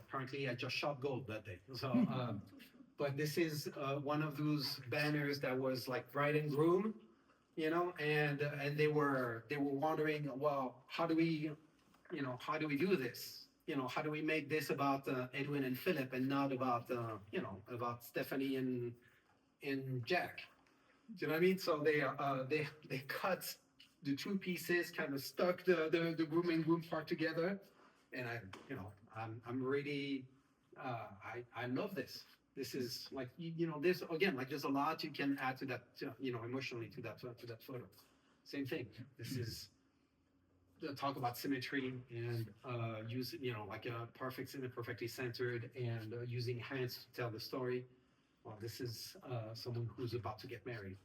just shot gold that day. So, but this is one of those banners that was like bride and groom, and they were wondering, well, how do we do this? How do we make this about Edwin and Philip and not about about Stephanie and Jack? Do you know what I mean? So they cut the two pieces, kind of stuck the groom and groom part together, and I'm really I love this. This is like there's again like there's a lot you can add to that emotionally to that photo. Same thing. This is talk about symmetry and use like a perfectly centered and using hands to tell the story. Well, this is someone who's about to get married.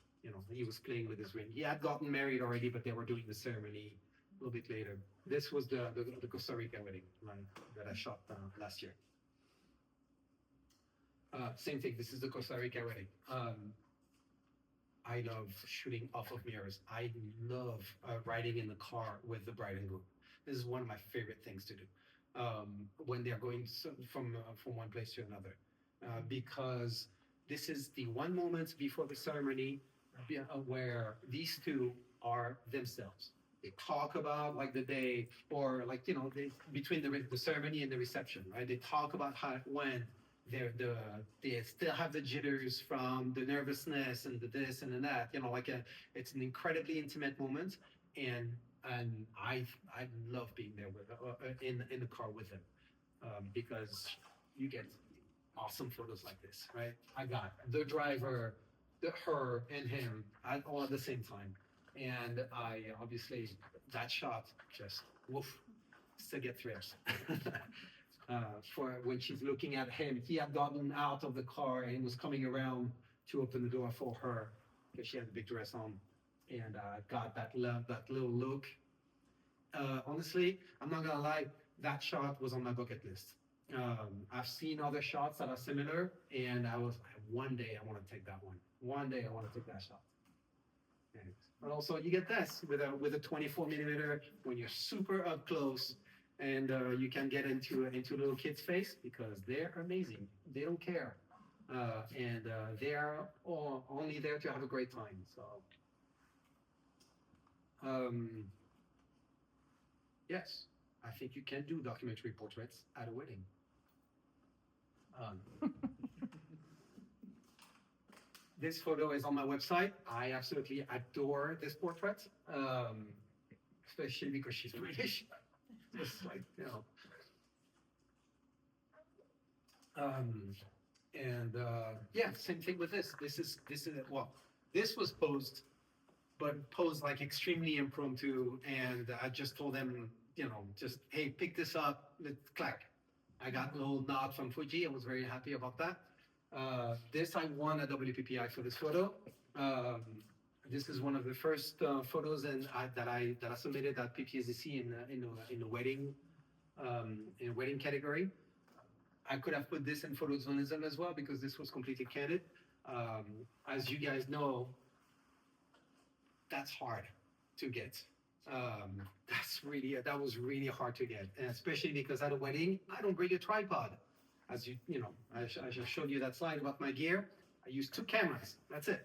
He was playing with his ring. He had gotten married already, but they were doing the ceremony a little bit later. This was the Costa Rica wedding that I shot last year. Same thing. This is the Costa Rica wedding. I love shooting off of mirrors. I love riding in the car with the bride and groom. This is one of my favorite things to do when they're going from one place to another, because this is the one moment before the ceremony where these two are themselves. They talk about like the day or like between the ceremony and the reception, right? They talk about when they still have the jitters from the nervousness and the this and the that. It's an incredibly intimate moment, and I love being there with in the car with them because you get awesome photos like this, right? I got the driver, her and him all at the same time, and I obviously that shot just woof, still get thrills. For when she's looking at him, he had gotten out of the car and was coming around to open the door for her because she had a big dress on, and got that little look. Honestly, I'm not gonna lie, that shot was on my bucket list. I've seen other shots that are similar, and I was like, one day I want to take that one. One day I want to take that shot. Anyways. But also, you get this with a 24 millimeter when you're super up close, and you can get into little kids' face because they're amazing. They don't care, and they are only there to have a great time. So, yes, I think you can do documentary portraits at a wedding. This photo is on my website. I absolutely adore this portrait, especially because she's British. Just like, you know. Yeah, same thing with this. This is well, this was posed, but posed like extremely impromptu, and I just told them, you know, just hey, pick this up, let's clack. I got a little nod from Fuji. I was very happy about that. This I won a WPPI for this photo. This is one of the first photos that I submitted at PPSDC in the wedding category. I could have put this in photojournalism as well because this was completely candid. As you guys know, that's hard to get. That was really hard to get, and especially because at a wedding, I don't bring a tripod. As you know, I just showed you that slide about my gear. I use 2 cameras. That's it,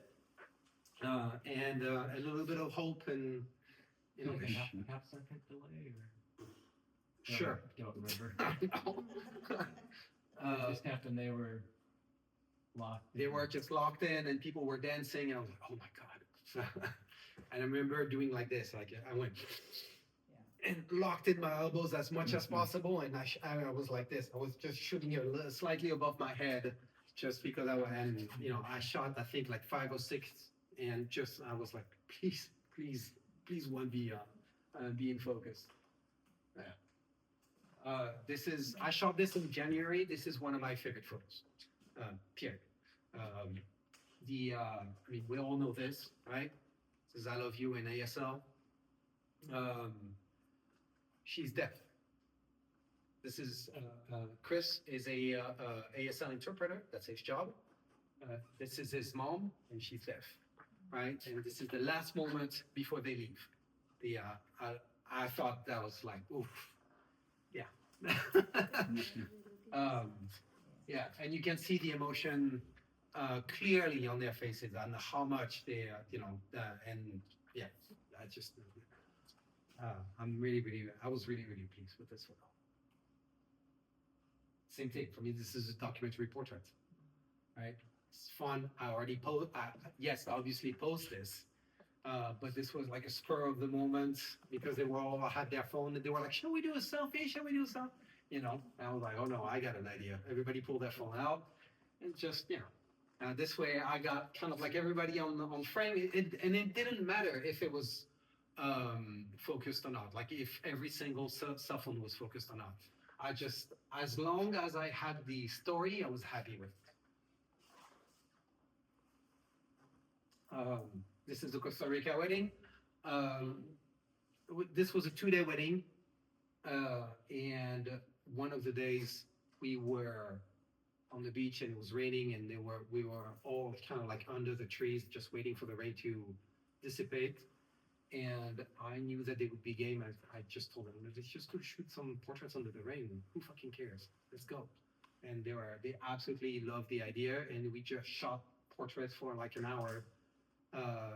and a little bit of hope and you know.
Like a half second delay, or
Sure.
don't remember.
It
Just happened. They were locked.
They were just locked in, and people were dancing, and I was like, "Oh my god!" And I remember doing like this, like I went and locked in my elbows as much as possible, and I was like this. I was just shooting it slightly above my head, just because I shot I think like 5 or 6, and just I was like, please, one be in focus. Yeah. I shot this in January. This is one of my favorite photos. Period. We all know this, right? This is I Love You in ASL. She's deaf. This is Chris is a ASL interpreter. That's his job. This is his mom, and she's deaf, right? And this is the last moment before they leave. I thought that was like, oof, yeah. Yeah, and you can see the emotion clearly on their faces and how much they, and yeah, I just, I was really pleased with this photo. Same thing for me. This is a documentary portrait, right? It's fun. I already obviously post this, but this was like a spur of the moment because they were all had their phone and they were like, "Shall we do a selfie? Shall we do a selfie?" You know, and I was like, "Oh no, I got an idea." Everybody pulled their phone out, and just this way I got kind of like everybody on frame. And it didn't matter if it was focused or not, like if every single cell phone was focused or not. I just, as long as I had the story, I was happy with it. This is the Costa Rica wedding. This was a 2-day wedding, and one of the days we were on the beach and it was raining, and we were all kind of like under the trees, just waiting for the rain to dissipate. And I knew that they would be game. I just told them, let's just go shoot some portraits under the rain. Who fucking cares? Let's go. And they absolutely loved the idea. And we just shot portraits for like an hour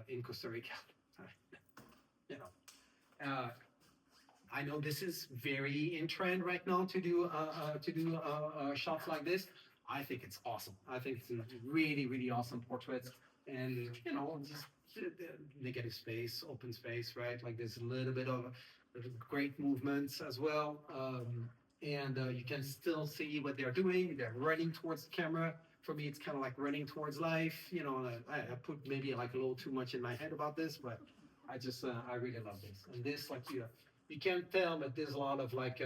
in Costa Rica. I know this is very in trend right now to do shots like this. I think it's awesome. I think it's really awesome portraits. And just negative space, open space, right? Like there's a little bit of great movements as well. And you can still see what they're doing. They're running towards the camera. For me, it's kind of like running towards life. I put maybe like a little too much in my head about this, but I just, I really love this. And this, like, you can't tell, but there's a lot of like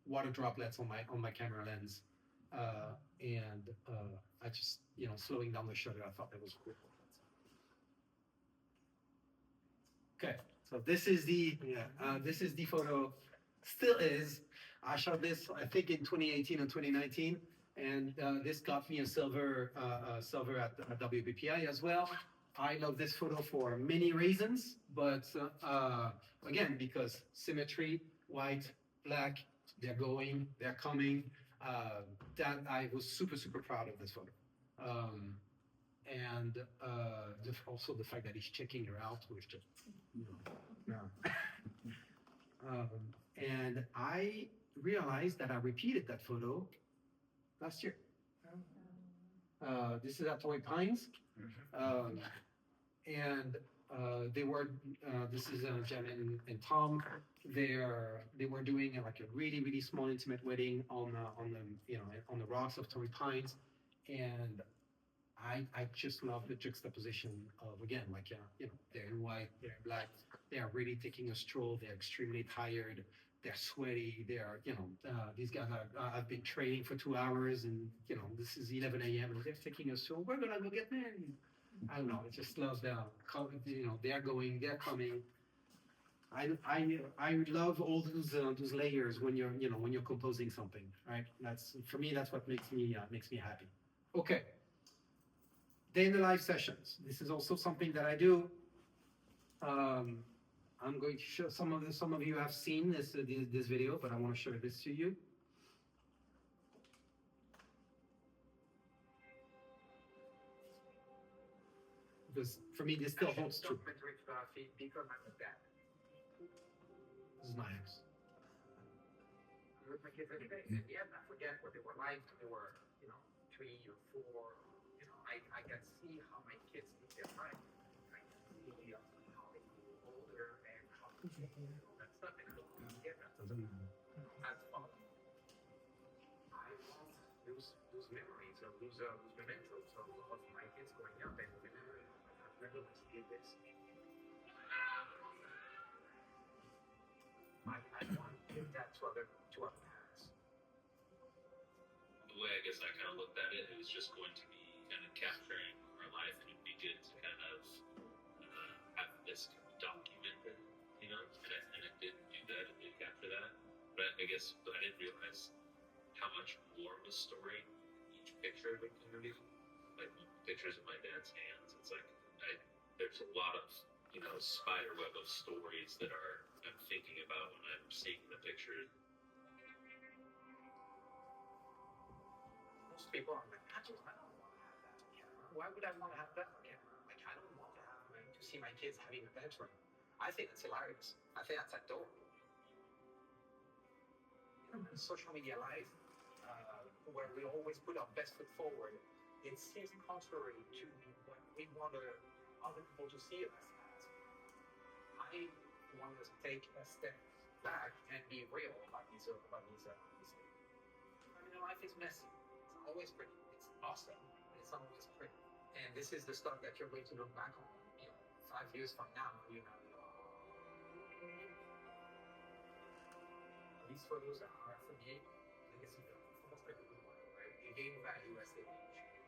water droplets on my camera lens. I just, slowing down the shutter, I thought that was cool. Okay, so this is the photo. Still is. I shot this, I think, in 2018 and 2019, and this got me a silver at WBPI as well. I love this photo for many reasons, but again, because symmetry, white, black, they're going, they're coming. That I was super proud of this photo. And also the fact that he's checking her out with just, And I realized that I repeated that photo last year. This is at Torrey Pines. And they were, this is Jen and Tom. They were doing like a really small intimate wedding on on the rocks of Torrey Pines, and I just love the juxtaposition of, again, like, they're in white, they're in black, they are really taking a stroll, they're extremely tired, they're sweaty, they're, these guys have been training for 2 hours, and, this is 11 a.m. and they're taking a stroll, we're gonna go get married. I don't know, I just love them, they're going, they're coming. I love all those layers when you're composing something, right? That's, for me, that's what makes me happy. Okay. Day in the life sessions. This is also something that I do. I'm going to show some of you have seen this video, but I want to show this to you. Because for me, this still holds true. This is my house. I'm with my kids every day. And yeah, I forget what they were like. They were, 3 or 4. I can see how my kids live their life. I can see how they grow older and how they that stuff. And I don't get that. As fun. I love those memories of those mementos of my kids growing up and remembering I've never did this. I want to give that to our parents.
The way I guess I kind of looked at it, it was just going to be kind of capturing our life, and it'd be good to kind of have this documented, and it did do that, it did capture that. But I guess I didn't realize how much more of a story each picture would kind of be. Like pictures of my dad's hands, it's like there's a lot of spider web of stories that I'm thinking about when I'm seeing the pictures.
Most people are like, I don't want to have that on camera. Why would I want to have that on camera? Like, I don't want to see my kids having a tantrum. I think that's hilarious. I think that's adorable. Social media life, where we always put our best foot forward, it seems contrary to what we want other people to see us as. I want us to take a step back and be real about these. Life is messy. It's always pretty. It's awesome. It's always pretty. And this is the stuff that you're going to look back on, 5 years from now. These photos are, for me, legacy photos like a good one, right? You gain value as they age.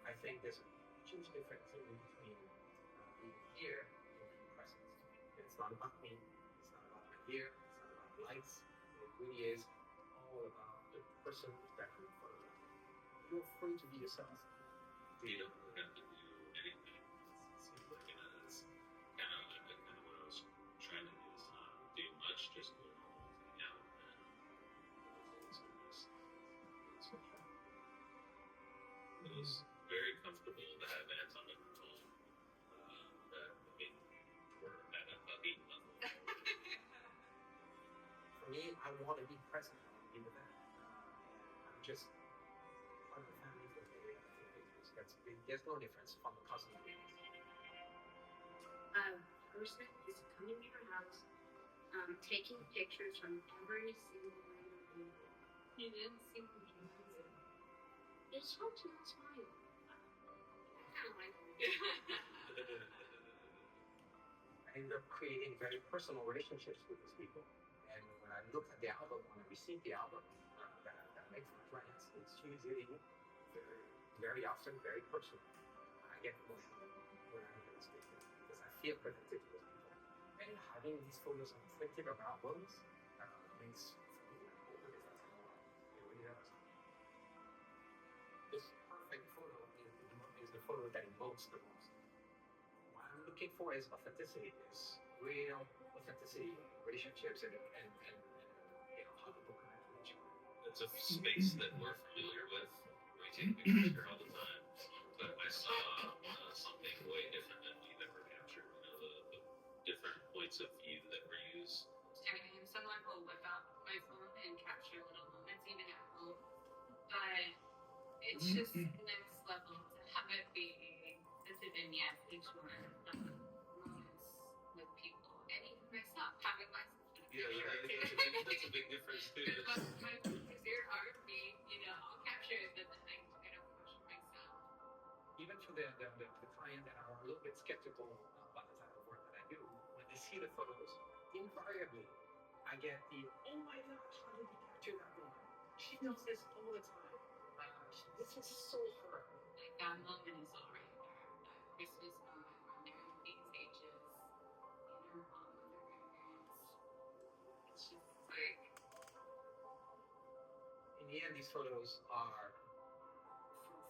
I think there's a huge difference in between being here and being present. It's not about me. It's not about my year. It's not about lights. It really is all about the person that you're photographing. You're free to be yourself.
You don't really have to do anything. It's like it's kind of what I was trying to do. Is not do much, just go home, hang out, and it was very comfortable to have ads on the phone. That were at a beat level.
For me, I want to be present. I want to be with them. I'm just part of the family for the day. There's no difference from the cousin.
Person is coming to your house, taking pictures from every single random thing. You didn't see what you did. It's so to smile. I kind of like it.
I end up creating very personal relationships with these people. And when I look at the album, when I receive the album that makes my clients, it's usually very often very personal. I get emotional when I look at this picture because I feel connected to those people. And having these photos on reflective of albums makes me it really does. This perfect photo is the photo that emotes the most. What I'm looking for is authenticity, is real authenticity, relationships, and how people connect with each other.
It's a space that we're familiar with. We take pictures here all the time, but I saw something way different than we've ever captured. The different points of view that were used
someone will whip out my phone and capture little moments, even at home. But it's just next level to have it be such a vignette each one moments with people, and even myself having myself.
Yeah, that's a big difference too.
My pictures here are me, I'll capture it, but then I don't capture myself.
Even for the client that are a little bit skeptical about the type of work that I do, when they see the photos, invariably, I get the, oh my gosh, how did you capture that moment? She does this all the time. This is so her.
Like that moment is already there. That Christmas moment when they're in these ages, in her mom with her grandparents. It's just like,
In the end, these photos are,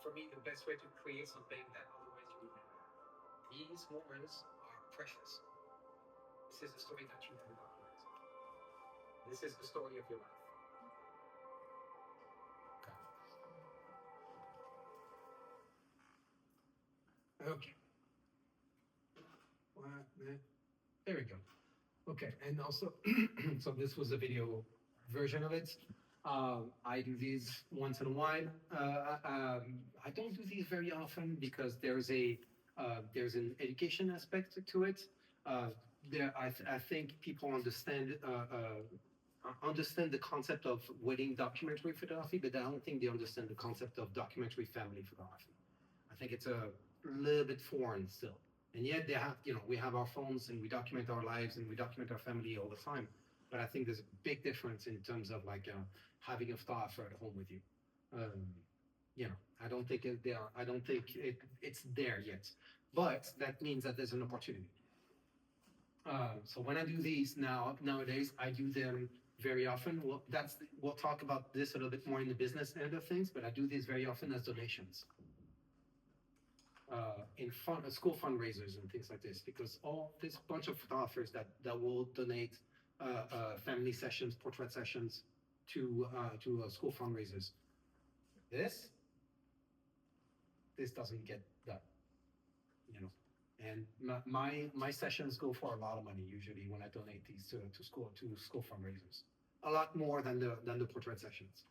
for me, the best way to create something that otherwise you would never have. These moments are precious. This is a story that you never document. This is the story of your life. Okay. There we go. Okay, and also, so this was a video version of it. I do these once in a while. I don't do these very often because there's an education aspect to it. I think people understand the concept of wedding documentary photography, but I don't think they understand the concept of documentary family photography. I think it's a little bit foreign still. And yet we have our phones and we document our lives and we document our family all the time. But I think there's a big difference in terms of having a photographer at home with you. I don't think it's there yet, but that means that there's an opportunity. So when I do these nowadays, I do them very often. We'll talk about this a little bit more in the business end of things, but I do these very often as donations. In school fundraisers and things like this, because all this bunch of photographers that will donate family sessions, portrait sessions to school fundraisers. This doesn't get done, and my sessions go for a lot of money usually when I donate these to school fundraisers, a lot more than the portrait sessions,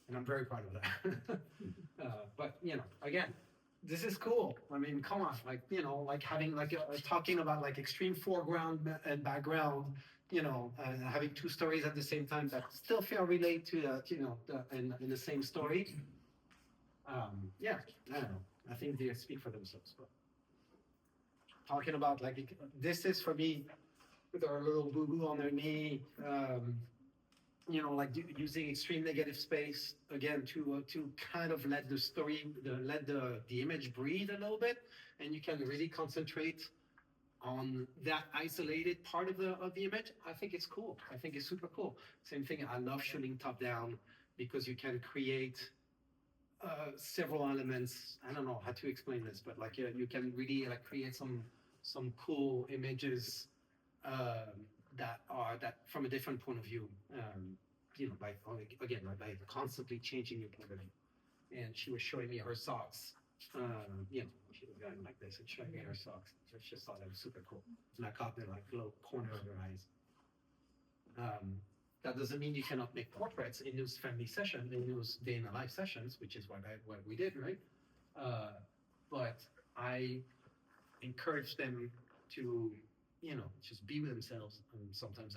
and I'm very proud of that. But again, this is cool. I mean, come on, having talking about extreme foreground and background, and having two stories at the same time that still feel relate to in the same story. Yeah, I don't know. I think they speak for themselves. But talking about this is for me with our little boo boo on their knee. Using extreme negative space again to kind of let the story, let the image breathe a little bit, and you can really concentrate on that isolated part of the image. I think it's cool. I think it's super cool. Same thing. I love shooting top down because you can create several elements. I don't know how to explain this, but you can really create some cool images. That from a different point of view, by constantly changing your point of view. And she was showing me her socks. She was going like this and showing me her socks. I just thought that was super cool. And I caught the little corner of her eyes. That doesn't mean you cannot make portraits in those family sessions, in those day in the life sessions, which is what we did, right? But I encourage them to just be with themselves. And sometimes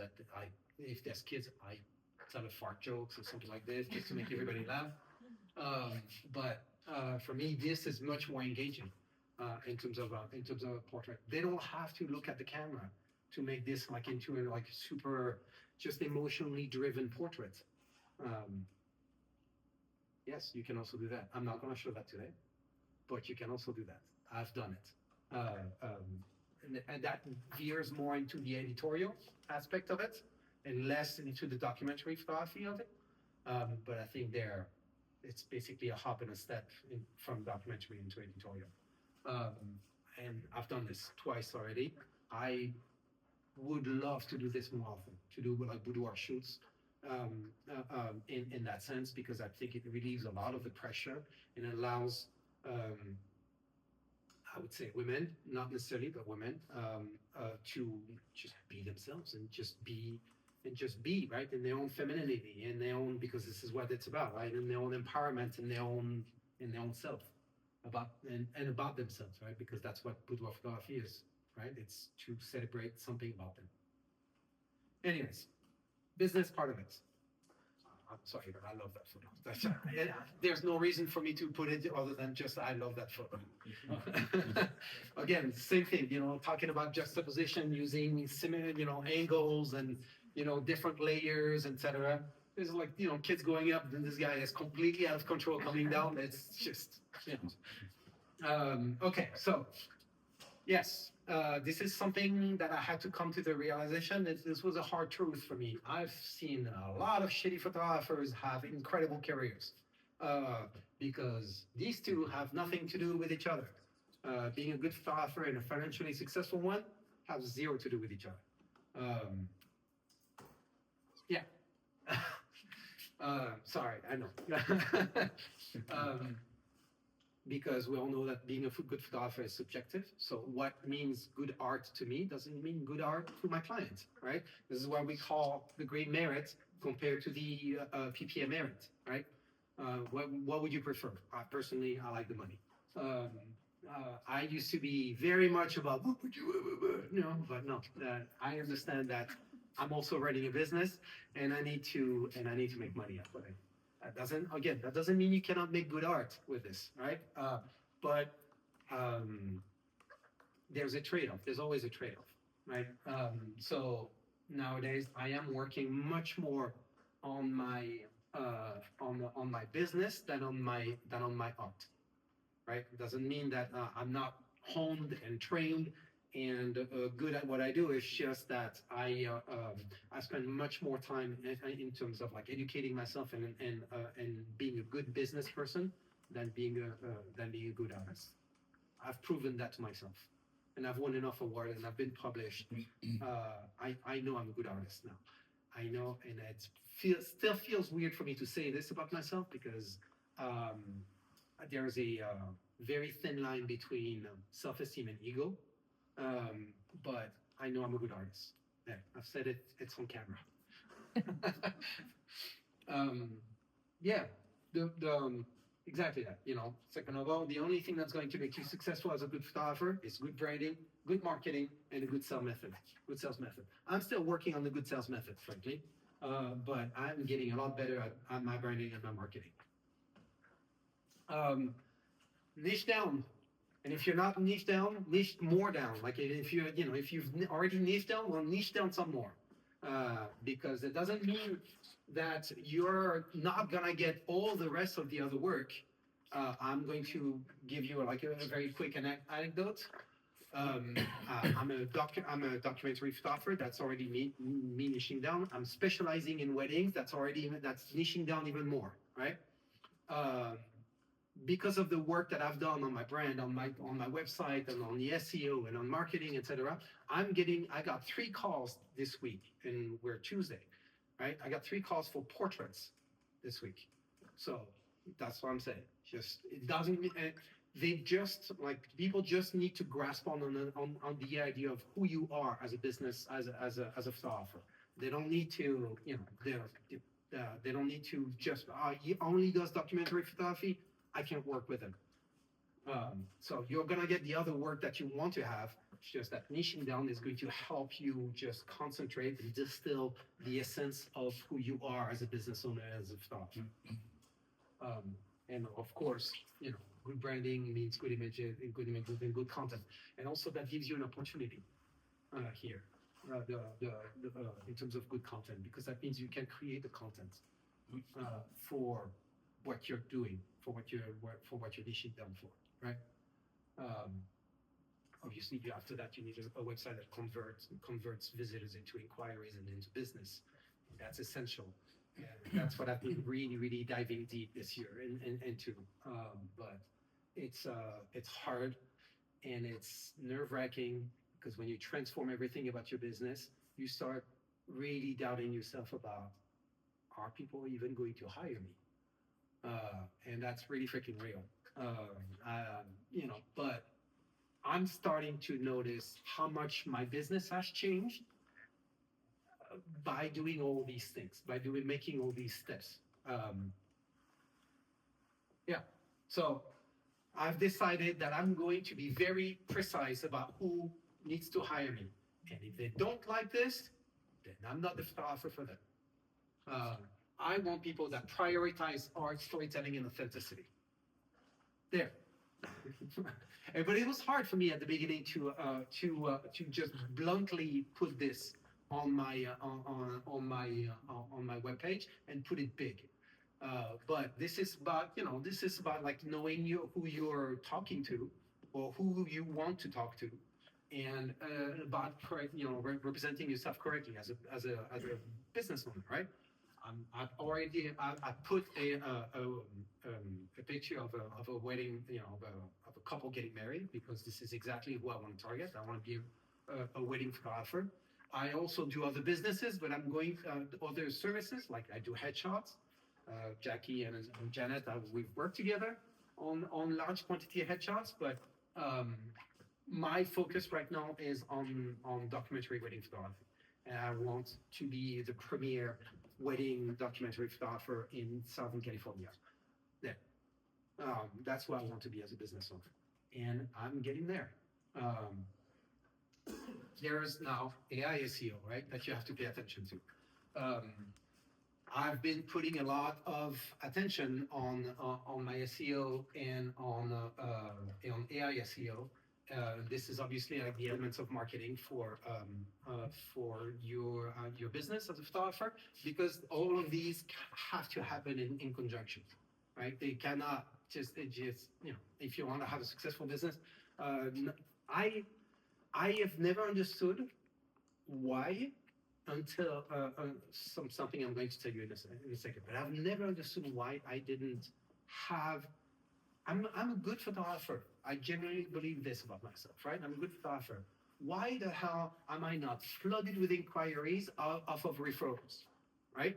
if there's kids, I tell a fart jokes or something like this just to make everybody laugh. But for me, this is much more engaging in terms of a portrait. They don't have to look at the camera to make this into a super just emotionally driven portrait. Yes, you can also do that. I'm not going to show that today, but you can also do that. I've done it. And that veers more into the editorial aspect of it and less into the documentary photography of it. But I think it's basically a hop and a step from documentary into editorial. And I've done this twice already. I would love to do this more often, to do boudoir shoots in that sense, because I think it relieves a lot of the pressure and allows I would say women, not necessarily, but women, to just be themselves and just be and just be, right, in their own femininity, in their own, because this is what it's about, right, in their own empowerment, in their own self, about and about themselves, right, because that's what boudoir photography is, right? It's to celebrate something about them. Anyways, business part of it. I'm sorry, but I love that photo. There's no reason for me to put it other than just I love that photo. Again, same thing, talking about juxtaposition, using similar, angles and, different layers, etc. There's like, kids going up, and this guy is completely out of control coming down. It's just, okay, so yes, this is something that I had to come to the realization that this was a hard truth for me. I've seen a lot of shitty photographers have incredible careers because these two have nothing to do with each other. Being a good photographer and a financially successful one have zero to do with each other. Yeah. Sorry, I know. Because we all know that being a good photographer is subjective. So what means good art to me doesn't mean good art to my client, right? This is what we call the great merit compared to the PPA merit, right? What would you prefer? Personally, I like the money. I used to be very much about, but no, I understand that I'm also running a business and I need to make money out of it. That doesn't mean you cannot make good art with this, right? But there's a trade-off. There's always a trade-off, right? So nowadays I am working much more on my business than on my art, right? It doesn't mean that I'm not honed and trained and good at what I do. It's just that I spend much more time in terms of like educating myself and being a good business person than being a good artist. I've proven that to myself, and I've won enough awards and I've been published. I know I'm a good artist now. I know, and it still feels weird for me to say this about myself because there's a very thin line between self-esteem and ego. But I know I'm a good artist. There, I've said it. It's on camera. Yeah, exactly that. Second of all, the only thing that's going to make you successful as a good photographer is good branding, good marketing, and a good sales method. I'm still working on the good sales method, frankly, but I'm getting a lot better at my branding and my marketing. Niche down. And if you're not niche down, niche more down. Like if you've already niche down, well, niche down some more. Because it doesn't mean that you're not gonna get all the rest of the other work. I'm going to give you like a very quick anecdote. I'm a documentary photographer. That's already me niching down. I'm specializing in weddings. That's niching down even more, right? Because of the work that I've done on my brand, on my website, and on the SEO, and on marketing, etc., I got 3 calls this week, and we're Tuesday, right? I got 3 calls for portraits this week. So that's what I'm saying. It doesn't. People just need to grasp on the idea of who you are as a business, as a photographer. They don't need to, they don't need to just. He only does documentary photography. I can't work with him. So you're gonna get the other work that you want to have. It's just that niching down is going to help you just concentrate and distill the essence of who you are as a business owner, as a photographer. And of course, good branding means good images and good content, and also that gives you an opportunity here. In terms of good content, because that means you can create the content for what you're doing, for what you're niching down for, right? Obviously, after that, you need a website that converts visitors into inquiries and into business. That's essential. And that's what I've been really, really diving deep this year into. But it's hard and it's nerve-wracking because when you transform everything about your business, you start really doubting yourself about, are people even going to hire me? And that's really freaking real. But I'm starting to notice how much my business has changed by doing all these things, by making all these steps. Yeah, so I've decided that I'm going to be very precise about who needs to hire me. And if they don't like this, then I'm not the photographer for them. I want people that prioritize art, storytelling, and authenticity. There. But it was hard for me at the beginning to just bluntly put this on my webpage and put it big. But this is about like knowing who you're talking to, or who you want to talk to, and about representing yourself correctly as a business owner, right? I put a picture of a wedding, of a couple getting married, because this is exactly who I want to target. I want to be a wedding photographer. I also do other businesses, but I'm going other services, like I do headshots. Jackie and Janet, we've worked together on large quantity of headshots, but my focus right now is on documentary wedding photography, and I want to be the premier wedding documentary photographer in Southern California. There, that's what I want to be as a business owner, and I'm getting there. There's now AI SEO, right, that you have to pay attention to. I've been putting a lot of attention on my SEO and on AI SEO. This is obviously like the elements of marketing for your business as a photographer, because all of these have to happen in conjunction, right? They cannot just if you want to have a successful business. I have never understood why, until something I'm going to tell you in a second. But I've never understood why I didn't have. I'm a good photographer. I genuinely believe this about myself, right? I'm a good photographer. Why the hell am I not flooded with inquiries off of referrals, right?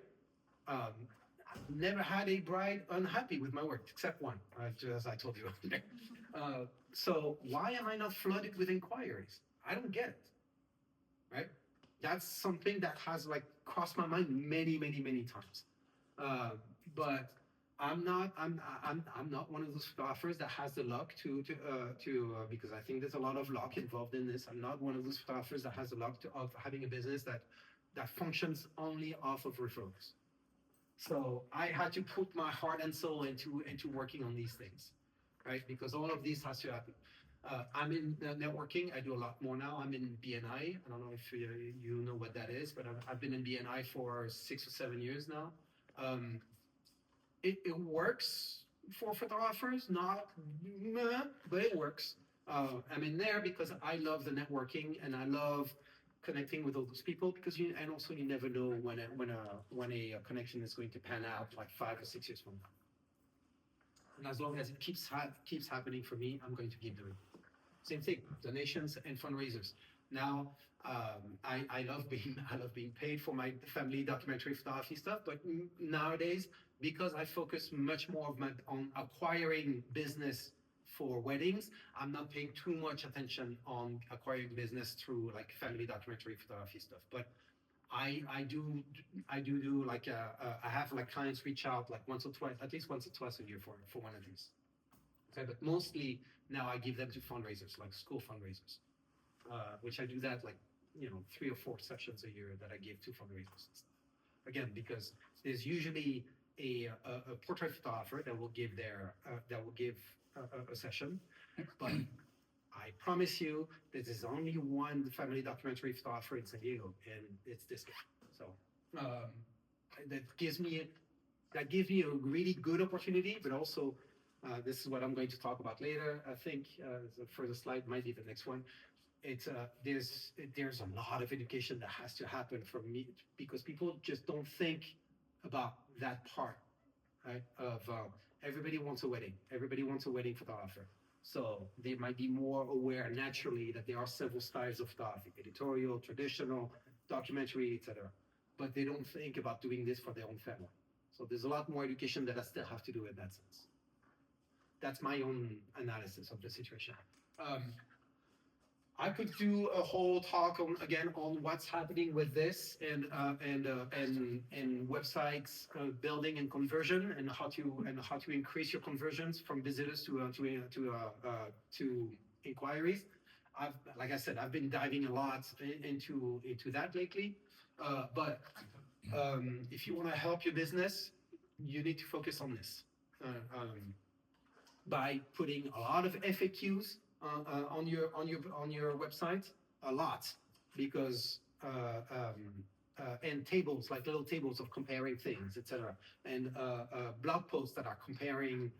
I've never had a bride unhappy with my work, except one, as I told you. So why am I not flooded with inquiries? I don't get it, right? That's something that has like crossed my mind many times. But I'm not one of those photographers that has the luck to because I think there's a lot of luck involved in this. I'm not one of those photographers that has the luck of having a business that functions only off of referrals. So I had to put my heart and soul into working on these things, right? Because all of this has to happen. I'm in networking. I do a lot more now. I'm in BNI. I don't know if you know what that is, but I've been in BNI for 6 or 7 years now. It works for photographers, not, but it works. I'm in there because I love the networking and I love connecting with all those people, because you never know when a connection is going to pan out like 5 or 6 years from now. And as long as it keeps happening for me, I'm going to keep doing it. Same thing, donations and fundraisers. Now, I love being paid for my family documentary photography stuff, but nowadays, because I focus much more on acquiring business for weddings, I'm not paying too much attention on acquiring business through like family documentary photography stuff. But I do like I have like clients reach out like at least once or twice a year for one of these. Okay, but mostly now I give them to fundraisers, like school fundraisers, which I do that like 3 or 4 sessions a year that I give to fundraisers. Again, because there's usually a portrait photographer that will give a session, but I promise you that there's only one family documentary photographer in San Diego, and it's this guy. So that gives me a really good opportunity, but also this is what I'm going to talk about later. I think the further slide might be the next one. It's there's a lot of education that has to happen from me, because people just don't think about that part, right? Of everybody wants a wedding. Everybody wants a wedding photographer. So they might be more aware naturally that there are several styles of photography: editorial, traditional, documentary, etc. But they don't think about doing this for their own family. So there's a lot more education that I still have to do in that sense. That's my own analysis of the situation. I could do a whole talk on again on what's happening with this and websites building and conversion and how to increase your conversions from visitors to inquiries. Like I said, I've been diving a lot into that lately. But if you want to help your business, you need to focus on this by putting a lot of FAQs on your website, a lot, because and tables, like little tables of comparing things, etc., and blog posts that are comparing,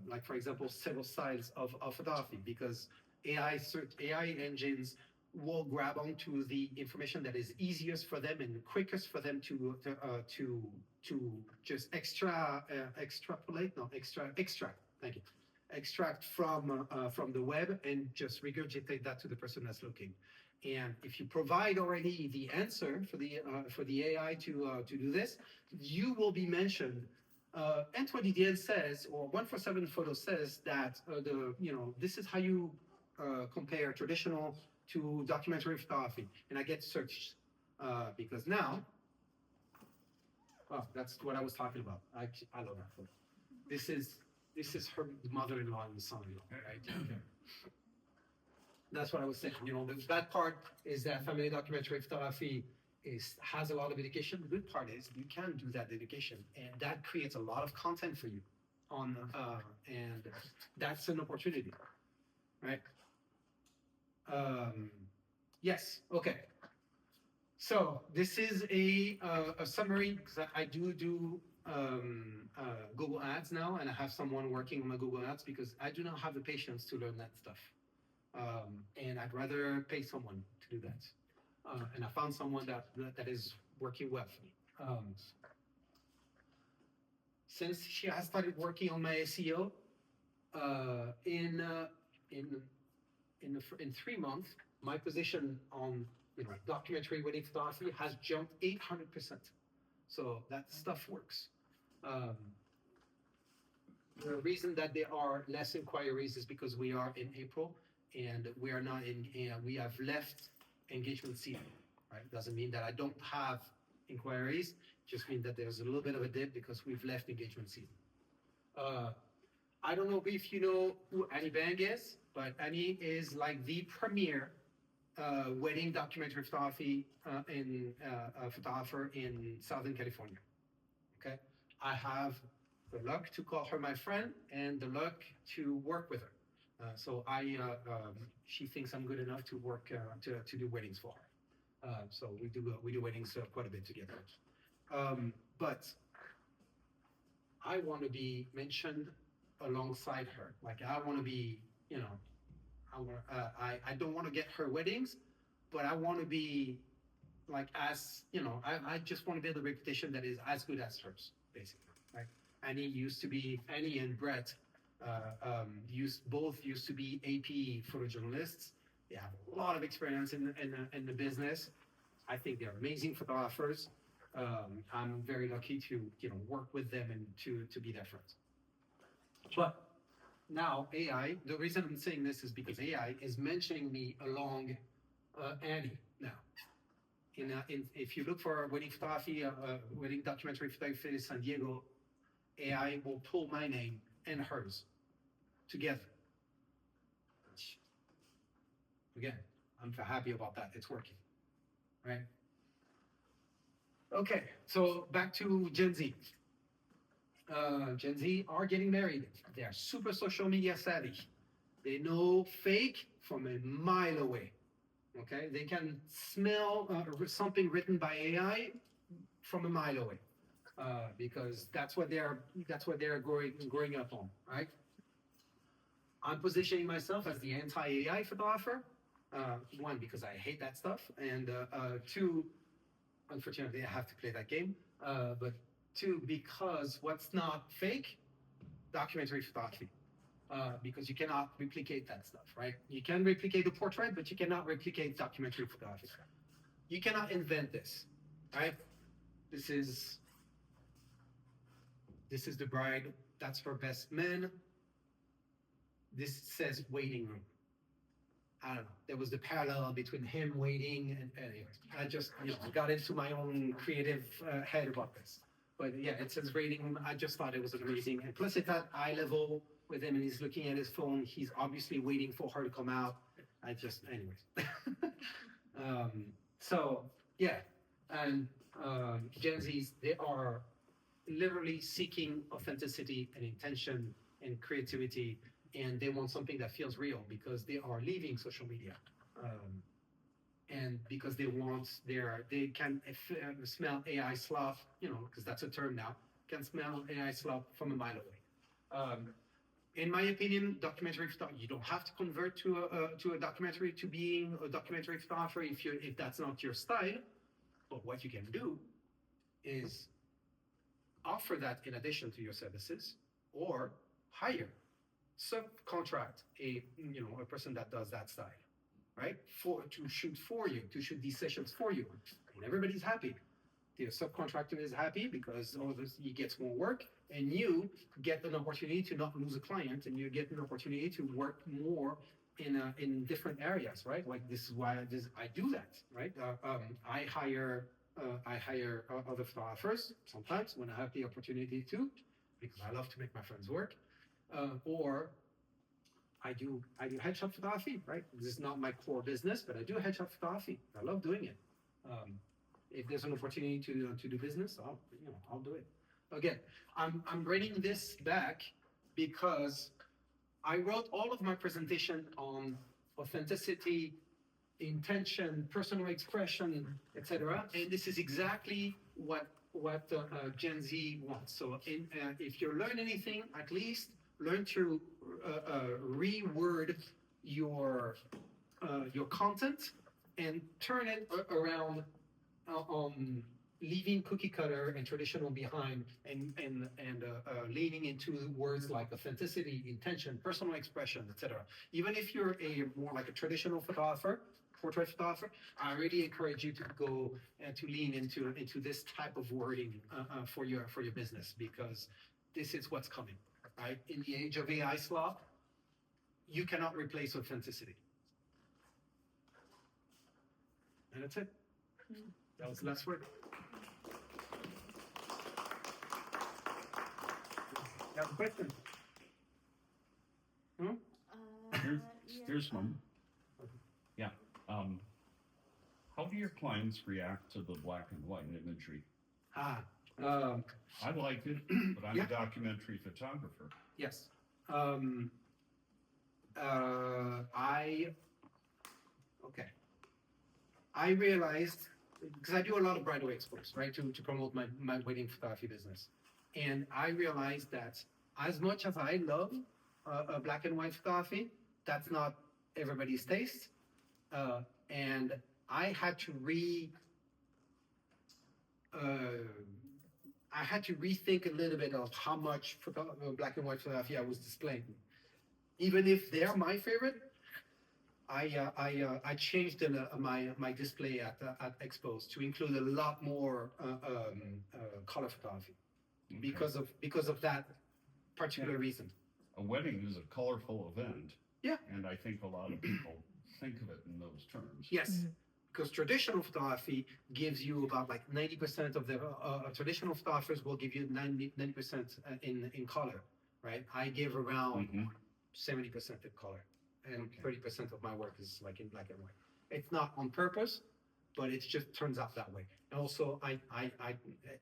like for example, several styles of photography, because AI engines will grab onto the information that is easiest for them and quickest for them to just extrapolate, no, extract. Thank you. Extract from the web and just regurgitate that to the person that's looking. And if you provide already the answer for the AI to do this, you will be mentioned. Antoine Didier says, or 147 Photos says that this is how you compare traditional to documentary photography. And I get searched because now, oh, that's what I was talking about. I love that photo. This is her mother-in-law and son-in-law, right? That's what I was saying. The bad part is that family documentary photography has a lot of education. The good part is you can do that education, and that creates a lot of content for you and that's an opportunity, right? Yes. Okay. So this is a summary, because I do Google Ads now, and I have someone working on my Google Ads because I do not have the patience to learn that stuff. And I'd rather pay someone to do that. And I found someone that is working well for me. Since she has started working on my SEO, in 3 months, my position on documentary wedding photography has jumped 800%. So that stuff works. The reason that there are less inquiries is because we are in April and we are not we have left engagement season, right? Doesn't mean that I don't have inquiries, just mean that there's a little bit of a dip because we've left engagement season. I don't know if you know who Annie Bang is, but Annie is like the premier wedding documentary photography photographer in Southern California. Okay, I have the luck to call her my friend and the luck to work with her. So she thinks I'm good enough to work to do weddings for her. So we do weddings quite a bit together. But I want to be mentioned alongside her. Like I want to be, I don't want to get her weddings, but I want to be like I just want to build a reputation that is as good as hers, basically. Right? Annie and Brett both used to be AP photojournalists. They have a lot of experience in the business. I think they're amazing photographers. I'm very lucky to work with them and to be their friends. But now AI, the reason I'm saying this is because AI is mentioning me along Annie now. If you look for wedding photography, wedding documentary photography in San Diego, AI will pull my name and hers together. Again, I'm happy about that. It's working, right? Okay, so back to Gen Z. Gen Z are getting married. They are super social media savvy. They know fake from a mile away. Okay, they can smell something written by AI from a mile away, because that's what they're growing up on, right? I'm positioning myself as the anti-AI photographer. One, because I hate that stuff, and two, unfortunately, I have to play that game. But two, because what's not fake? Documentary photography. Because you cannot replicate that stuff, right? You can replicate a portrait, but you cannot replicate documentary photography. You cannot invent this, right? This is the bride. That's her best man. This says waiting room. I don't know, there was the parallel between him waiting and anyways, I just, got into my own creative head about this. But yeah, it says rating, I just thought it was amazing. And plus it's at eye level with him and he's looking at his phone. He's obviously waiting for her to come out. Anyways. So yeah, and Gen Zs, they are literally seeking authenticity and intention and creativity, and they want something that feels real because they are leaving social media, and because they can smell AI slough, because that's a term now, can smell AI slough from a mile away. In my opinion, documentary photography, you don't have to convert to a documentary to being a documentary photographer if that's not your style. But what you can do is offer that in addition to your services, or hire, subcontract a person that does that style, right? To shoot for you, to shoot these sessions for you, and everybody's happy. The subcontractor is happy because he gets more work, and you get an opportunity to not lose a client, and you get an opportunity to work more in different areas, right? Like this is why I do that, right? I hire other photographers sometimes when I have the opportunity to, because I love to make my friends work, or I do headshot photography, right? This is not my core business, but I do headshot photography. I love doing it. If there's an opportunity to do business, I'll do it. Again, I'm bringing this back because I wrote all of my presentation on authenticity, intention, personal expression, etc. And this is exactly what Gen Z wants. So if you learn anything, at least learn to reword your content and turn it around on leaving cookie cutter and traditional behind, and leaning into words like authenticity, intention, personal expression, etc. Even if you're more like a traditional photographer, portrait photographer, I really encourage you to go and to lean into this type of wording for your business, because this is what's coming, right? In the age of AI slop, you cannot replace authenticity. And that's it. That was the last word. You have a question?
Here's one. Yeah. How do your clients react to the black and white imagery? I like it, but I'm a documentary photographer.
Yes. I realized, because I do a lot of bridal expos, right, to promote my wedding photography business. And I realized that as much as I love black and white photography, that's not everybody's taste. And I had to rethink a little bit of how much black and white photography I was displaying. Even if they're my favorite, I changed my display at expos to include a lot more color photography,
Okay.
because of that particular reason.
A wedding is a colorful event.
Yeah.
And I think a lot of people think of it in those terms.
Yes, because traditional photography gives you about like 90% of the traditional photographers will give you 90% in color, right? I give around 70% in color, and 30% of my work is like in black and white. It's not on purpose, but it just turns out that way. And also, I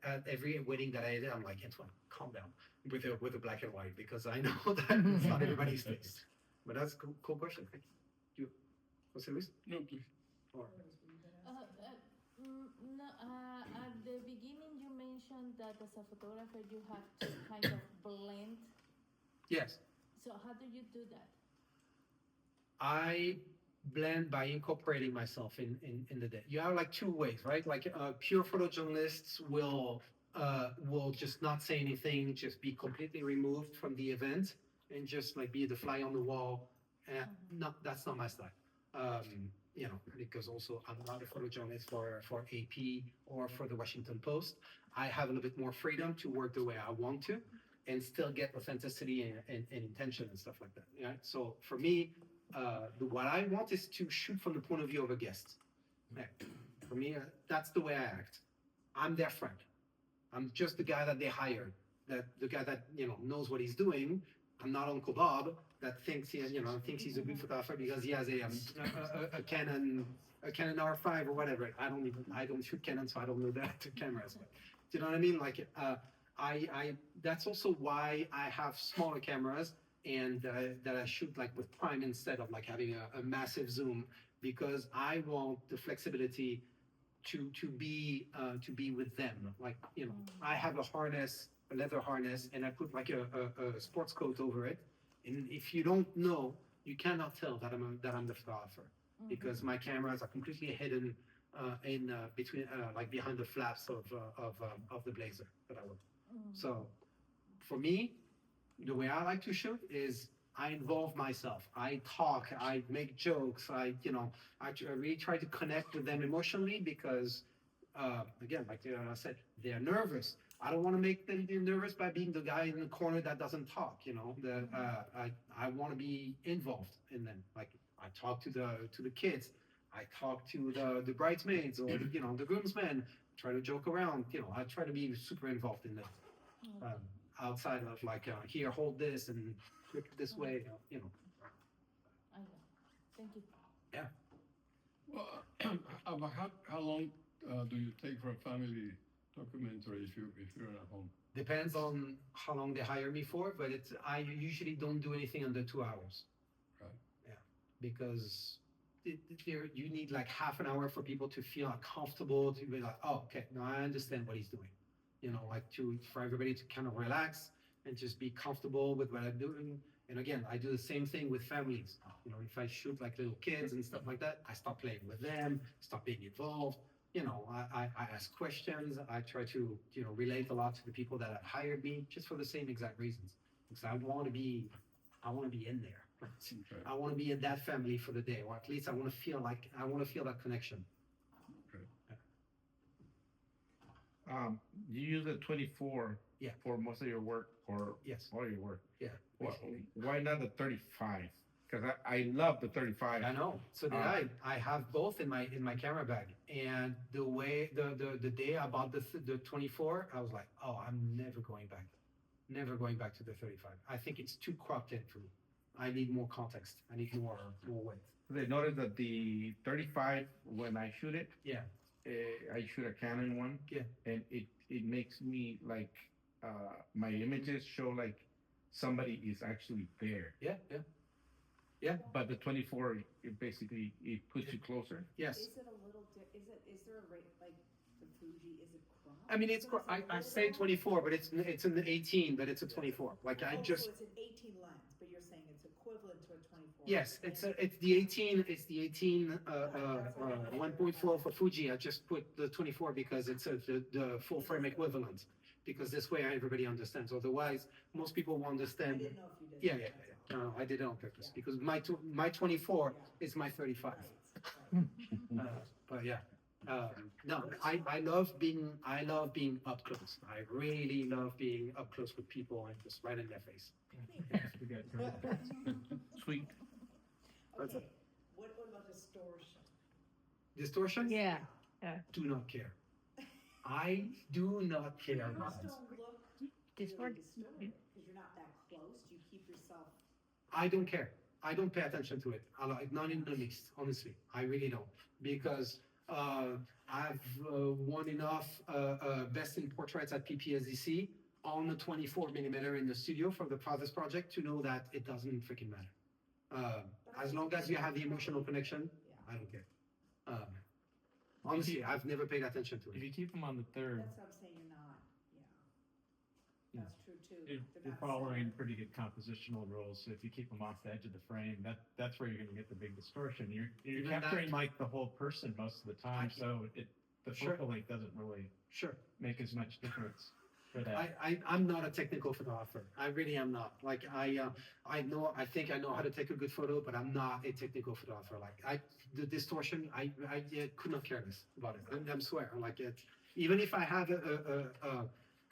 at every wedding that I did, I'm like, Antoine, calm down with the black and white, because I know that it's not everybody's taste. But that's a cool question. Thank you. Jose Luis?
No, please.
Or,
No, at the beginning you mentioned that as a photographer you have to kind of blend.
yes.
So how do you do that?
I blend by incorporating myself in the day. You have like two ways, right? Like pure photojournalists will just not say anything, just be completely removed from the event and just like be the fly on the wall. And no, that's not my style. Because also I'm not a photojournalist for AP or for the Washington Post. I have a little bit more freedom to work the way I want to and still get authenticity and intention and stuff like that. Yeah. So for me, what I want is to shoot from the point of view of a guest. Yeah. For me, that's the way I act. I'm their friend. I'm just the guy that they hired, that the guy that knows what he's doing. I'm not Uncle Bob that thinks thinks he's a good photographer because he has a Canon R5 or whatever. I don't shoot Canon, so I don't know that cameras. But do you know what I mean? Like I that's also why I have smaller cameras and that I shoot like with prime instead of like having a massive zoom, because I want the flexibility to be with them. Like I have a leather harness, and I put like a sports coat over it. And if you don't know, you cannot tell that I'm the photographer, because my cameras are completely hidden in between like behind the flaps of the blazer that I wear. So for me, the way I like to shoot is I involve myself. I talk. I make jokes. I really try to connect with them emotionally because, again, like I said, they're nervous. I don't want to make them nervous by being the guy in the corner that doesn't talk. I want to be involved in them. Like I talk to the kids. I talk to the bridesmaids or the groomsmen. Try to joke around. I try to be super involved in them. Outside of like here, hold this and flip it this way.
I know. Thank you.
Yeah.
Well, how long do you take for a family documentary if you're at home?
Depends on how long they hire me for, but I usually don't do anything under 2 hours.
Right.
Yeah, because you need like half an hour for people to feel comfortable, to be like, oh, okay, no, I understand what he's doing. Like for everybody to kind of relax and just be comfortable with what I'm doing. And again, I do the same thing with families. If I shoot like little kids and stuff like that, I stop playing with them, stop being involved. I ask questions. I try to, relate a lot to the people that have hired me just for the same exact reasons. Because I want to be in there.
Okay.
I want to be in that family for the day, or at least I want to feel that connection.
You use a 24 for most of your work, or
Yes.
all your work.
Yeah.
Why not the 35? Because I love the 35.
I know. So did I. I have both in my camera bag. And the way the day I bought the 24, I was like, oh, I'm never going back. Never going back to the 35. I think it's too cropped in for me. I need more context. I need more width.
They noticed that the 35, when I shoot it,
Yeah.
I shoot a Canon one.
Yeah.
And it makes me like my images show like somebody is actually there.
Yeah.
But the 24, it basically puts you closer.
Yes.
Is it a little, is there a rate, like the Fuji, is it cropped?
I mean, I say 24, but it's an 18, but it's a 24. Like
So
I
it's
just.
an 18 lens, but you're saying it's equivalent to a 24?
Yes, it's the 18. It's the 18 1.4 for Fuji. I just put the 24 because it's the full frame equivalent. Because this way everybody understands. Otherwise, most people will
I
understand.
didn't know if you did.
Yeah. No, I did it on purpose because my 24 is my 35. But yeah, no, I love being up close. I really love being up close with people and just right in their face.
Sweet.
Okay, what about distortion?
Distortion?
Yeah.
Do not care. I do not care
Yours
about it.
don't look
This one?
distorted, because you're not that close, you keep yourself.
I don't care. I don't pay attention to it. Not in the least, honestly. I really don't. Because I've won enough best in portraits at PPSDC on the 24mm in the studio for the Process project to know that it doesn't freaking matter. As long as you have the emotional connection, I don't care. Honestly, I've never paid attention to
If
it.
you keep them on the third,
That's what I'm saying, you're not,
Yeah.
That's true too.
you're
They're not
following
centered.
pretty good compositional rules. So if you keep them off the edge of the frame, that's where you're going to get the big distortion. You're
Even that-
capturing like the whole person most of the time, so the
Sure.
focal length doesn't really
Sure.
make as much difference for that.
I'm not a technical photographer. I really am not. Like I think I know how to take a good photo, but I'm not a technical photographer. Like the distortion, I could not care less about it. I'm swear. Like it, even if I have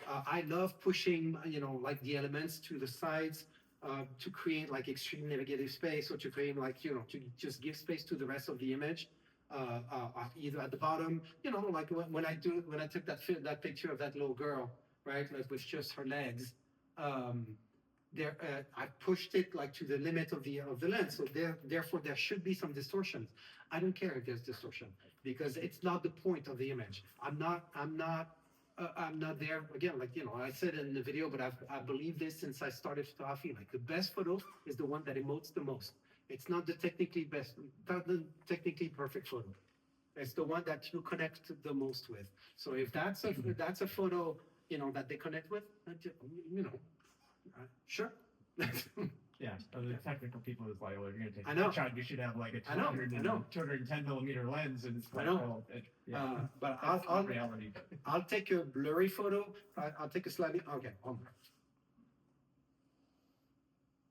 I love pushing, like the elements to the sides to create like extreme negative space or to create like, you know, to just give space to the rest of the image. Either at the bottom, you know, like when I took that picture of that little girl, right, like with just her legs, I pushed it like to the limit of the lens, so therefore there should be some distortion. I don't care if there's distortion because it's not the point of the image. I'm not there again. Like, you know, I said in the video, but I believe this since I started photography. Like the best photo is the one that emotes the most. It's not the technically best, not the technically perfect photo. It's the one that you connect the most with. So if that's a photo, you know, that they connect with, you know, sure.
Yeah, so the technical people is like, well, if you're gonna take
I know.
a shot, you should have like a
I know.
210 millimeter lens, and it's like,
know.
well,
But
that's
I'll
not reality.
I'll take a blurry photo. I'll take a slightly, okay.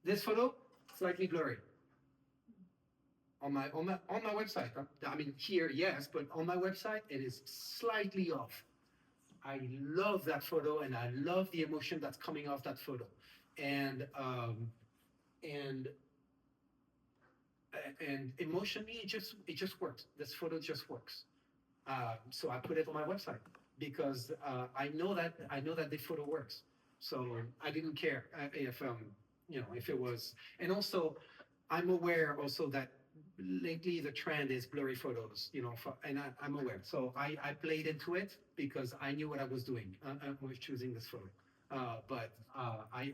This photo, slightly blurry. On my website. I mean, here, yes, but on my website, it is slightly off. I love that photo and I love the emotion that's coming off that photo. And emotionally, it just works. This photo just works. So I put it on my website because I know that the photo works. So I didn't care if you know, if it was. And also, I'm aware also that lately the trend is blurry photos, you know, and I'm aware. So I played into it because I knew what I was doing. I was choosing this photo. But I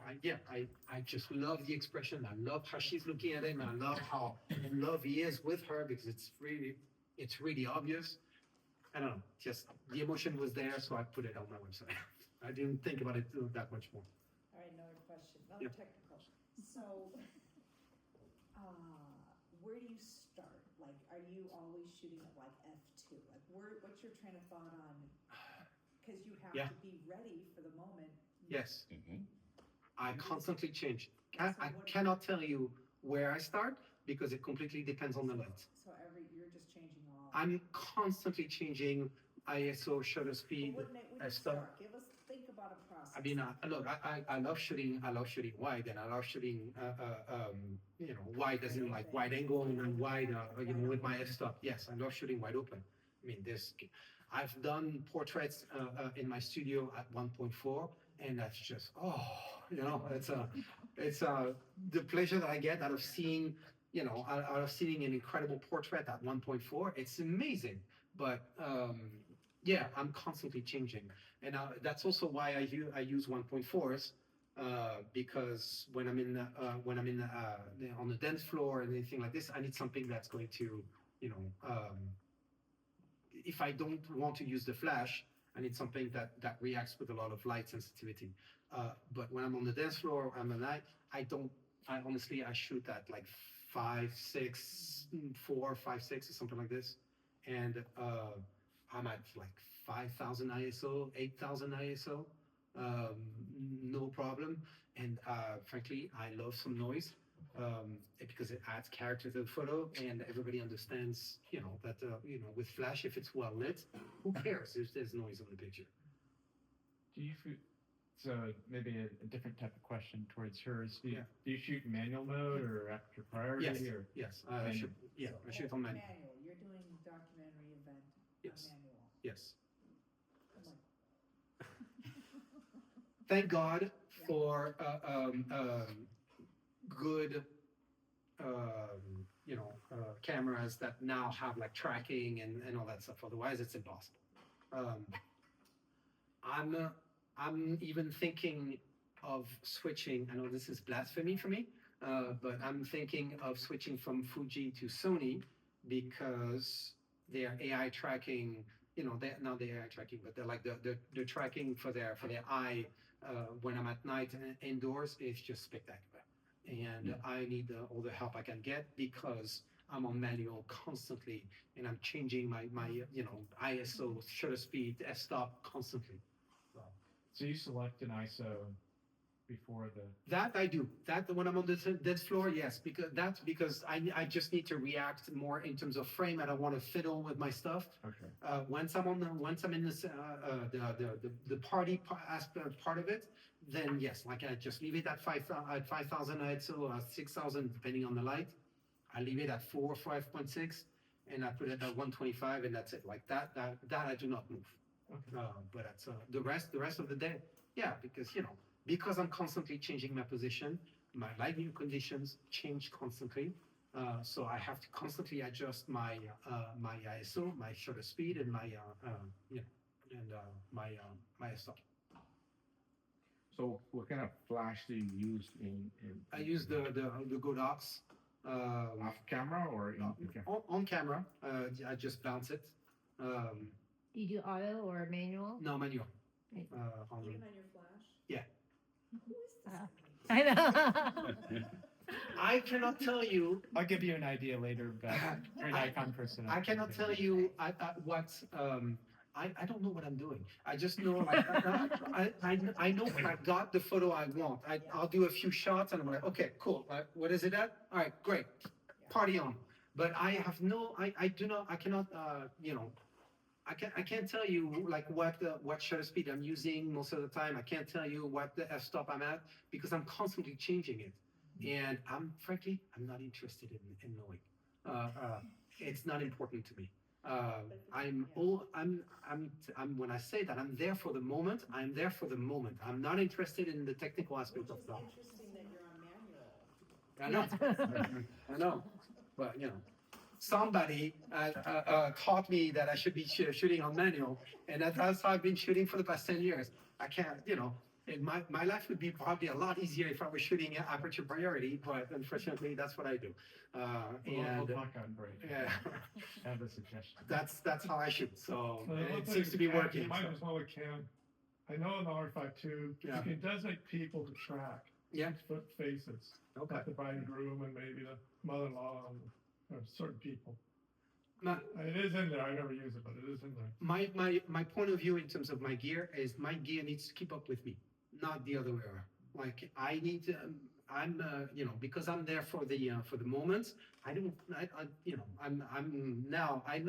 just love the expression. I love how she's looking at him. I love how in love he is with her because it's really obvious. I don't know, just the emotion was there, so I put it on my website. I didn't think about it that much more.
All right, another question, another technical. So, where do you start? Like, are you always shooting at like f2? Like, what's your train of thought on? Because you have to be ready for the moment.
Yes. I constantly change. I cannot tell you where I start because it completely depends on the light.
So you're just changing all.
I'm constantly changing ISO, shutter speed, stuff.
Think about a process.
I mean, look, I love shooting wide, and I love shooting, you know, wide as in like wide angle and wide, you know, with my f-stop. Yes, I love shooting wide open. I mean, I've done portraits in my studio at 1.4, and that's just, you know, it's the pleasure that I get out of seeing, you know, out of seeing an incredible portrait at 1.4. It's amazing, but yeah, I'm constantly changing, and that's also why I use 1.4s because when I'm on the dance floor and anything like this, I need something that's going to, you know, if I don't want to use the flash, I need something that reacts with a lot of light sensitivity. But when I'm on the dance floor, I'm at night, I honestly shoot at like 5, 6, 4, 5, 6 or something like this. And I'm at like 5,000 ISO, 8,000 ISO, no problem. And frankly, I love some noise because it adds character to the photo, and everybody understands, you know, that you know, with flash, if it's well lit, who cares if there's noise on the picture?
Do you so maybe a different type of question towards hers? Do you shoot in manual mode or after priority?
Yes.
Or
Yes. I shoot on manual.
You're doing documentary event.
Yes.
Manual.
Yes.
I'm like,
Thank God for good, you know, cameras that now have like tracking and all that stuff. Otherwise, it's impossible. I'm even thinking of switching. I know this is blasphemy for me, but I'm thinking of switching from Fuji to Sony because their AI tracking. You know, they're not the AI tracking, but they're like the tracking for their eye when I'm at night and indoors is just spectacular. And I need all the help I can get because I'm on manual constantly and I'm changing my you know, ISO, shutter speed, f-stop constantly.
So you select an ISO before the.
That I do. That when I'm on the dance floor, yes, because I just need to react more in terms of frame. I don't want to fiddle with my stuff.
Okay.
Once I'm in this the party aspect part of it, then yes, like I just leave it at 5,000 ISO or 6,000 depending on the light. I leave it at 4 or 5.6, and I put it at 125, and that's it. Like that I do not move. But that's the rest of the day, yeah, because I'm constantly changing my position, my lighting conditions change constantly, so I have to constantly adjust my my ISO, my shutter speed, and my my stop.
So what kind of flash do you use
I use the Godox.
Off camera or
on camera? I just bounce it.
Do you do auto or manual?
No, manual.
Right.
Even on your flash?
Yeah.
Who is this?
I know.
I cannot tell you.
I'll give you an idea later, but you're an icon person.
I cannot tell you what. I don't know what I'm doing. I just know like I know when I got the photo I want. I'll do a few shots and I'm like, okay, cool. What is it at? All right, great. Party on. But I have no. I do not. I cannot. I can't tell you like what shutter speed I'm using most of the time. I can't tell you what the f-stop I'm at because I'm constantly changing it, and frankly I'm not interested in knowing. It's not important to me. When I say that I'm there for the moment, I'm there for the moment. I'm not interested in the technical aspect of that.
Interesting that you're on manual.
I know. I know. But somebody taught me that I should be shooting on manual, and that's how I've been shooting for the past 10 years. I can't, and my life would be probably a lot easier if I was shooting at aperture priority, but unfortunately, that's what I do.
We'll talk on break.
Yeah,
I have a suggestion.
that's how I shoot. So
Well,
it
one
seems
thing
to be
you can-
working.
You might
so.
as well can. I know in the R52,
Yeah.
you can designate people to track.
Yeah.
Faces.
Okay.
Like the bride and groom and maybe the mother-in-law or certain people.
My-
It is in there. I never use it, but it is in there.
My point of view in terms of my gear is my gear needs to keep up with me, not the other way around. Like I need to, because I'm there for the moment. I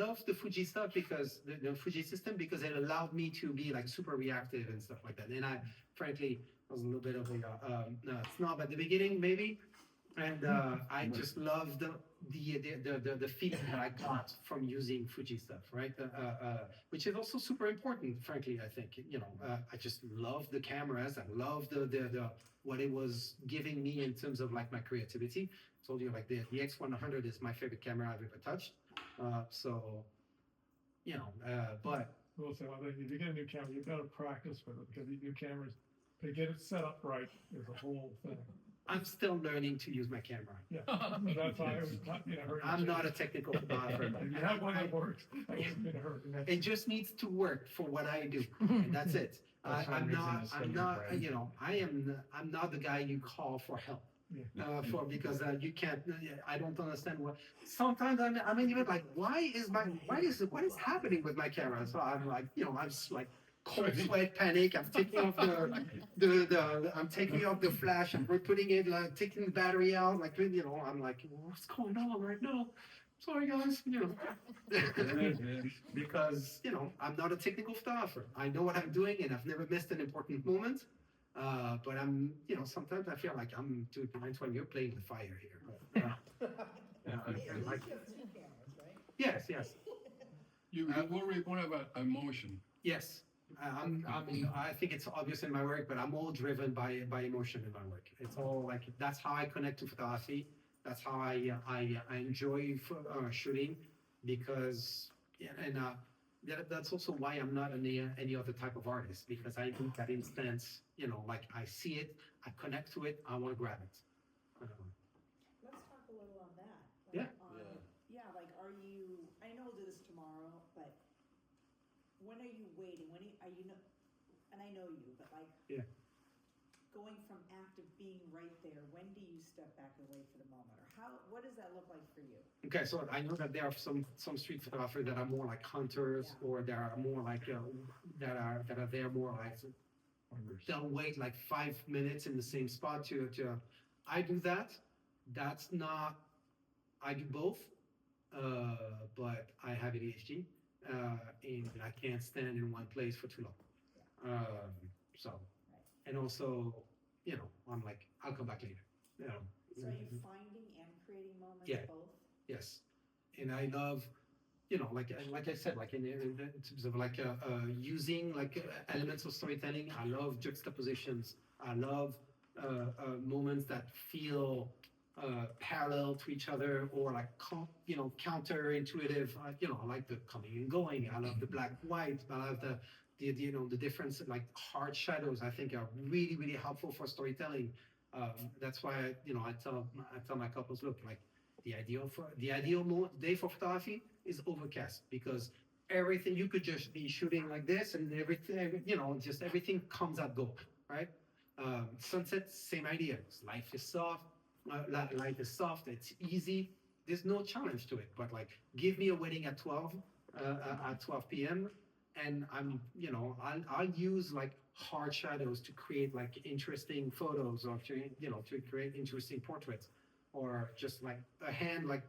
love the Fuji stuff because the Fuji system because it allowed me to be like super reactive and stuff like that. And I frankly was a little bit of a snob at the beginning maybe, and I just love the feeling that I got from using Fuji stuff, right? Which is also super important, frankly. I think I just love the cameras. I love the what it was giving me in terms of like my creativity. I told you like the X100 is my favorite camera I've ever touched. But
We'll say, well, if you get a new camera, you've got to practice with it because these new cameras, to get it set up right is a whole thing.
I'm still learning to use my camera.
Yeah, so that's why I was not in a hurry.
I'm not a technical photographer.
If you have one that works, I wouldn't in a hurry.
It just needs to work for what I do, and that's it. I'm not the guy you call for help. Because you can't. I don't understand what. Sometimes I'm even like, what is happening with my camera? So I'm like, I'm just like cold sweat, panic. I'm taking off I'm taking off the flash and we're putting it like taking the battery out. Like I'm like, what's going on right now? Sorry guys, because I'm not a technical photographer. I know what I'm doing and I've never missed an important moment. But I'm, sometimes I feel like I'm too blind when you're playing with fire here. Like, yes.
You worry more about emotion.
Yes. I think it's obvious in my work, but I'm all driven by emotion in my work. It's all like that's how I connect to photography. That's how I enjoy shooting because that's also why I'm not any other type of artist because I think that instance, like I see it, I connect to it, I want to grab it.
Let's talk a little on that.
Yeah.
Like are you, I know we'll do this tomorrow, but when are you waiting? When are you, and I know you, but like going from active being right there, when do you step back and wait for the moment? Or what does that look like for you?
Okay, so I know that there are some street photographers that are more like hunters or that are more like that are there more like they'll wait like 5 minutes in the same spot to I do that. That's not, I do both, but I have ADHD and I can't stand in one place for too long. So and also, I'm like, I'll come back later.
So are you finding and creating moments
Yeah.
both?
Yes, and I love, like I said, like in terms of like using like elements of storytelling. I love juxtapositions. I love moments that feel parallel to each other or like counterintuitive. I like the coming and going. I love the black white. I love the difference, like hard shadows. I think are really really helpful for storytelling. That's why I tell my couples, look, like the ideal day for photography is overcast, because everything, you could just be shooting like this and everything, just everything comes at gold, right? Sunset, same idea. Life is soft. Life is soft. It's easy. There's no challenge to it. But like, give me a wedding at 12 p.m. and I'll use like hard shadows to create like interesting photos, or to create interesting portraits, or just like a hand, like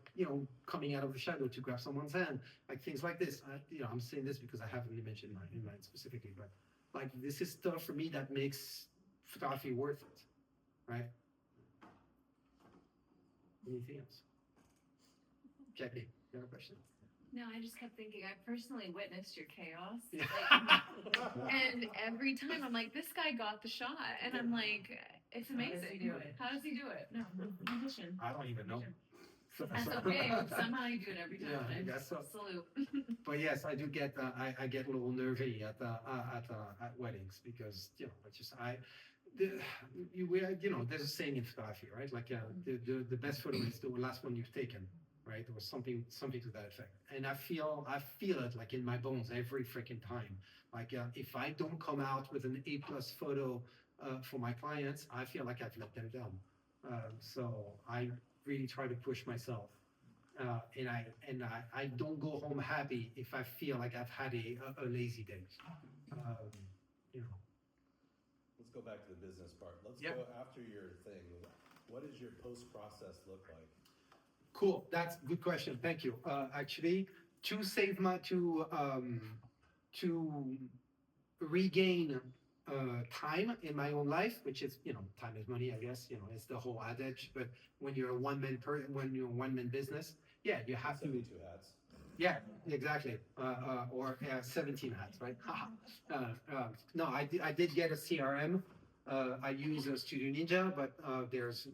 coming out of the shadow to grab someone's hand, like things like this. I'm saying this because I have an image in mind specifically, but like this is stuff for me that makes photography worth it, right? Anything else? Jackie, you have a question?
No, I just kept thinking, I personally witnessed your chaos.
Yeah.
Like, and every time I'm like, this guy got the shot. And I'm like, it's amazing.
How does he do it?
How does he do it? No, magician.
I don't even know.
That's okay. Somehow you do it every time.
Yeah, I
and
guess so.
Salute.
But yes, I do get I get a little nervy at weddings, because it's just there's a saying in photography, right? Like the best photo is the last one you've taken, right? Or something to that effect. And I feel it like in my bones every freaking time. Like if I don't come out with an A+ photo for my clients, I feel like I've let them down. So I really try to push myself. And I don't go home happy if I feel like I've had a lazy day.
Let's go back to the business part. Let's
Yep.
go after your thing. What does your post-process look like?
Cool, that's a good question. Thank you. Actually, to save to regain time in my own life, which is time is money, I guess. It's the whole adage. But when you're a one-man business, yeah, you have to.
72 hats.
Yeah, exactly. Or 17 hats, right? No, I did get a CRM. I use a Studio Ninja, but there's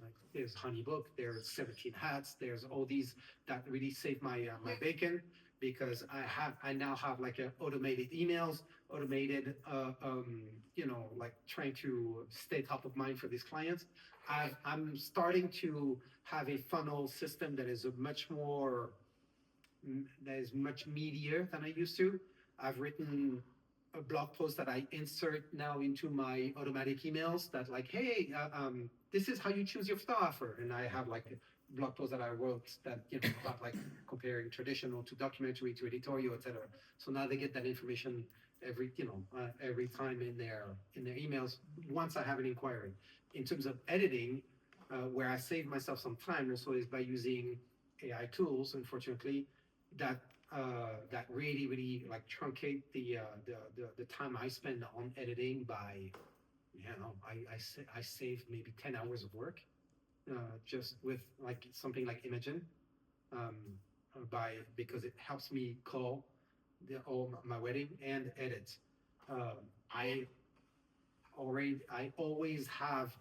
Honeybook, there's 17 hats, there's all these that really save my bacon, because I now have like automated emails, automated like trying to stay top of mind for these clients. I'm starting to have a funnel system that is much meatier than I used to. I've written a blog post that I insert now into my automatic emails that like, hey, this is how you choose your photographer. And I have like a blog post that I wrote that, about like comparing traditional to documentary to editorial, etc. So now they get that information every time in their emails once I have an inquiry. In terms of editing, where I save myself some time also is by using AI tools, unfortunately, that really like truncate the time I spend on editing by, I save maybe 10 hours of work, just with like something like Imagen, because it helps me call my wedding and edit. I always have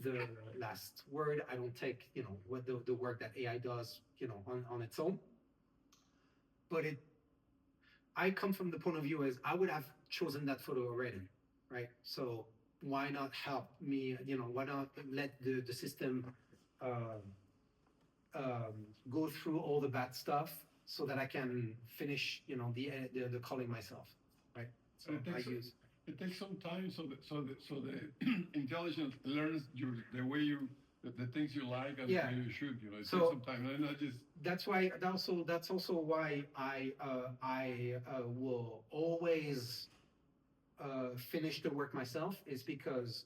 the last word. I don't take what the work that AI does on its own. But I come from the point of view as I would have chosen that photo already, right? So why not help me? Why not let the system go through all the bad stuff so that I can finish, the calling myself, right? So
it takes some time so the intelligence learns the way the things you like and the way you shoot. It takes some time. And not just. That's
also why I will always finish the work myself, is because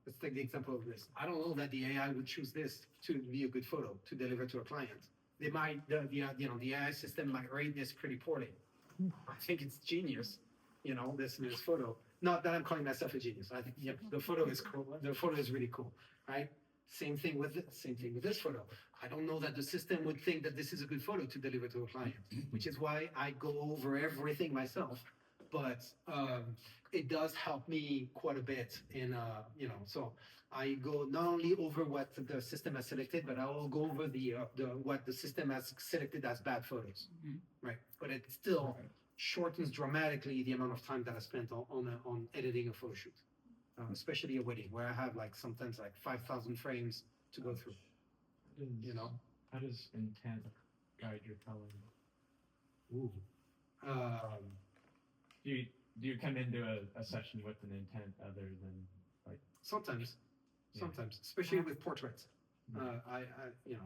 let's take the example of this. I don't know that the AI would choose this to be a good photo to deliver to a client. They might, the AI system might rate this pretty poorly, I think it's genius, this photo. Not that I'm calling myself a genius. I think the photo is cool. The photo is really cool, right? Same thing with this photo. I don't know that the system would think that this is a good photo to deliver to a client, which is why I go over everything myself. But it does help me quite a bit so I go not only over what the system has selected, but I will go over the what the system has selected as bad photos, right? But it still shortens dramatically the amount of time that I spent on editing a photo shoot, especially a wedding where I have sometimes 5,000 frames to go through.
How does intent guide your coloring?
Ooh.
Do you come into a session with an intent other than
Sometimes, especially with portraits.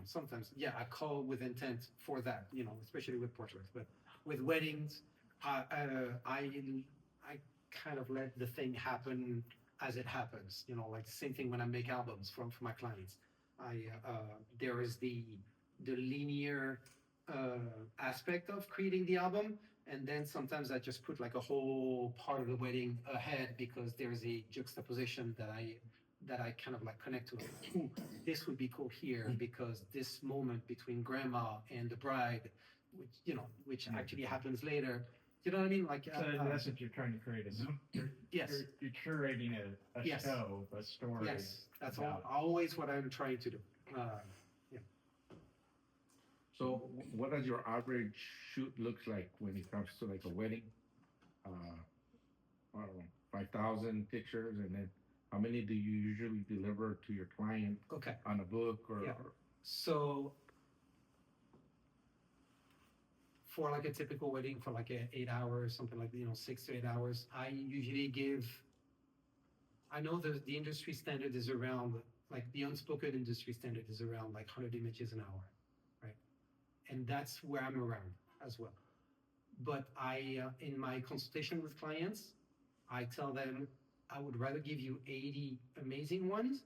Sometimes, I call with intent for that, especially with portraits. But with weddings, I kind of let the thing happen as it happens. Same thing when I make albums for my clients. There is the linear aspect of creating the album, and then sometimes I just put a whole part of the wedding ahead because there's a juxtaposition that I kind of connect to. Ooh, this would be cool here because this moment between grandma and the bride, which actually happens later. You know what I mean?
So in essence, you're trying to create
yes.
You're curating a
Yes.
show, a story.
Yes, that's always what I'm trying to do.
So what does your average shoot looks like when it comes to a wedding? I don't know, 5,000 pictures, and then how many do you usually deliver to your client on a book or?
So for a typical wedding for 8 hours, something 6 to 8 hours, I usually give. I know the industry standard is around the unspoken industry standard is around 100 images an hour, right? And that's where I'm around as well. But in my consultation with clients, I tell them I would rather give you 80 amazing ones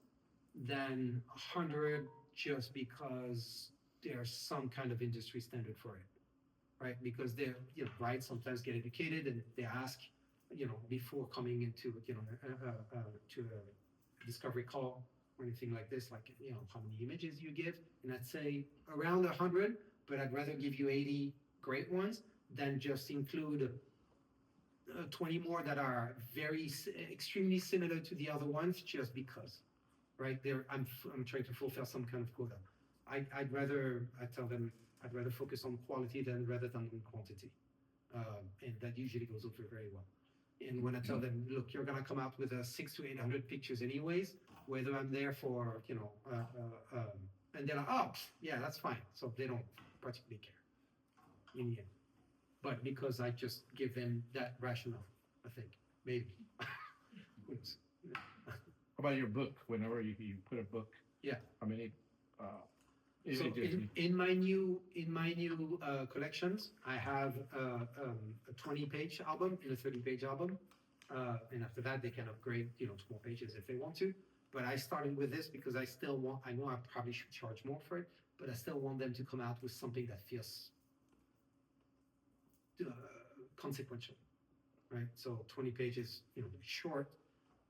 than 100 just because there's some kind of industry standard for it, right? Because they're, brides sometimes get educated and they ask, before coming into, to a discovery call or anything like this, how many images you give. And I'd say around 100, but I'd rather give you 80 great ones than just include 20 more that are extremely similar to the other ones just because, right? I'm trying to fulfill some kind of quota. I tell them I'd rather focus on quality rather than on quantity. And that usually goes over very well. And when I tell them, look, you're gonna come out with 600 to 800 pictures anyways, whether I'm there for, and they're like, oh, yeah, that's fine. So they don't particularly care in the end. But because I just give them that rationale, I think, maybe.
How about your book? Whenever you put a book, how many
so
images?
in my new collections, I have a 20-page album and a 30-page album, and after that they can upgrade, 2 more pages if they want to. But I started with this because I know I probably should charge more for it, but I still want them to come out with something that feels consequential, right? So 20 pages, short,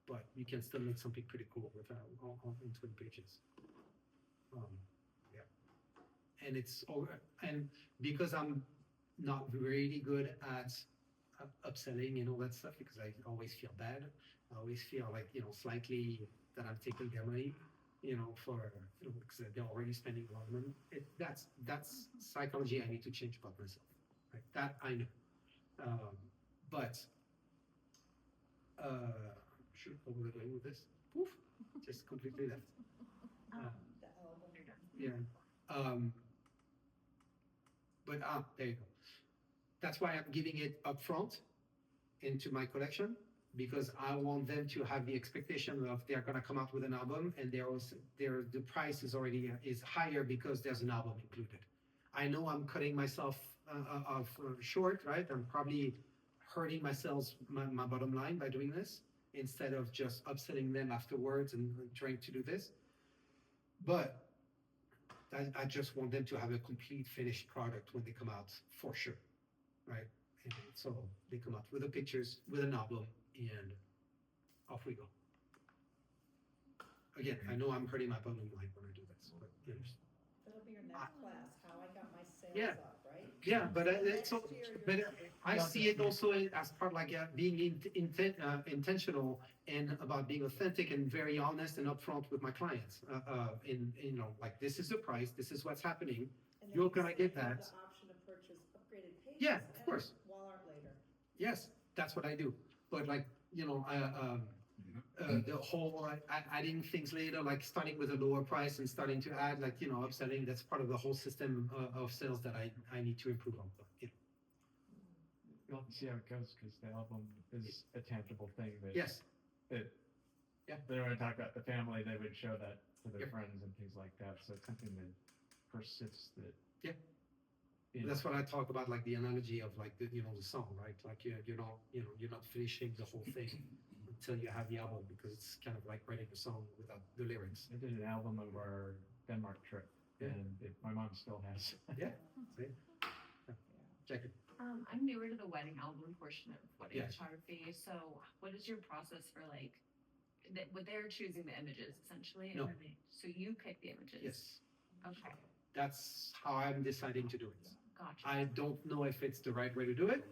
but you can still make something pretty cool with in 20 pages. And and because I'm not really good at upselling and all that stuff, because I always feel bad. I always feel slightly that I'm taking their money, because they're already spending a lot of money. That's psychology I need to change about myself, right? That I know. But shoot, what was I doing with this? Poof, just completely left. But there you go. That's why I'm giving it upfront into my collection, because I want them to have the expectation of they're gonna come out with an album, and the price is higher because there's an album included. I know I'm cutting myself short, right? I'm probably hurting my bottom line by doing this instead of just upselling them afterwards and trying to do this. But I just want them to have a complete finished product when they come out, for sure, right? And so they come out with the pictures, with an album, and off we go. Again, I know I'm hurting my bottom line when I do this, but you know.
That'll be your next class, how I got my sales
Yeah.
up, right?
Yeah, but it's so,
Next year
but
you're-
I see it also as part like being intentional and about being authentic and very honest and upfront with my clients. In you know, like this is the price, this is what's happening.
And then
You're
you
gonna
say
get
you have
that.
The option to purchase upgraded pages.
Yeah, of
and
course.
Walmart later.
Yes, that's what I do. But like, you know, the whole adding things later, like starting with a lower price and starting to add, like, you know, upselling, that's part of the whole system of sales that I need to improve on. But, you know.
You'll have to see how it goes, because the album is a tangible thing that.
Yes.
That,
Yeah.
they don't want to talk about the family, they would show that to their
Yep.
friends and things like that, so it's something that persists that.
Yeah.
you know,
That's what I talk about, like the analogy of like the, you know, the song, right? Like you're not finishing the whole thing until you have the album, because it's kind of like writing a song without the lyrics.
I did an album of our Denmark trip,
Yeah.
and my mom still has.
Yeah. See? Yeah. Check it.
I'm newer to the wedding album portion of wedding
Yes.
photography. So, what is your process for like, what they're choosing the images essentially?
No.
And then so you pick the images.
Yes.
Okay.
That's how I'm deciding to do it.
Gotcha.
I don't know if it's the right way to do it,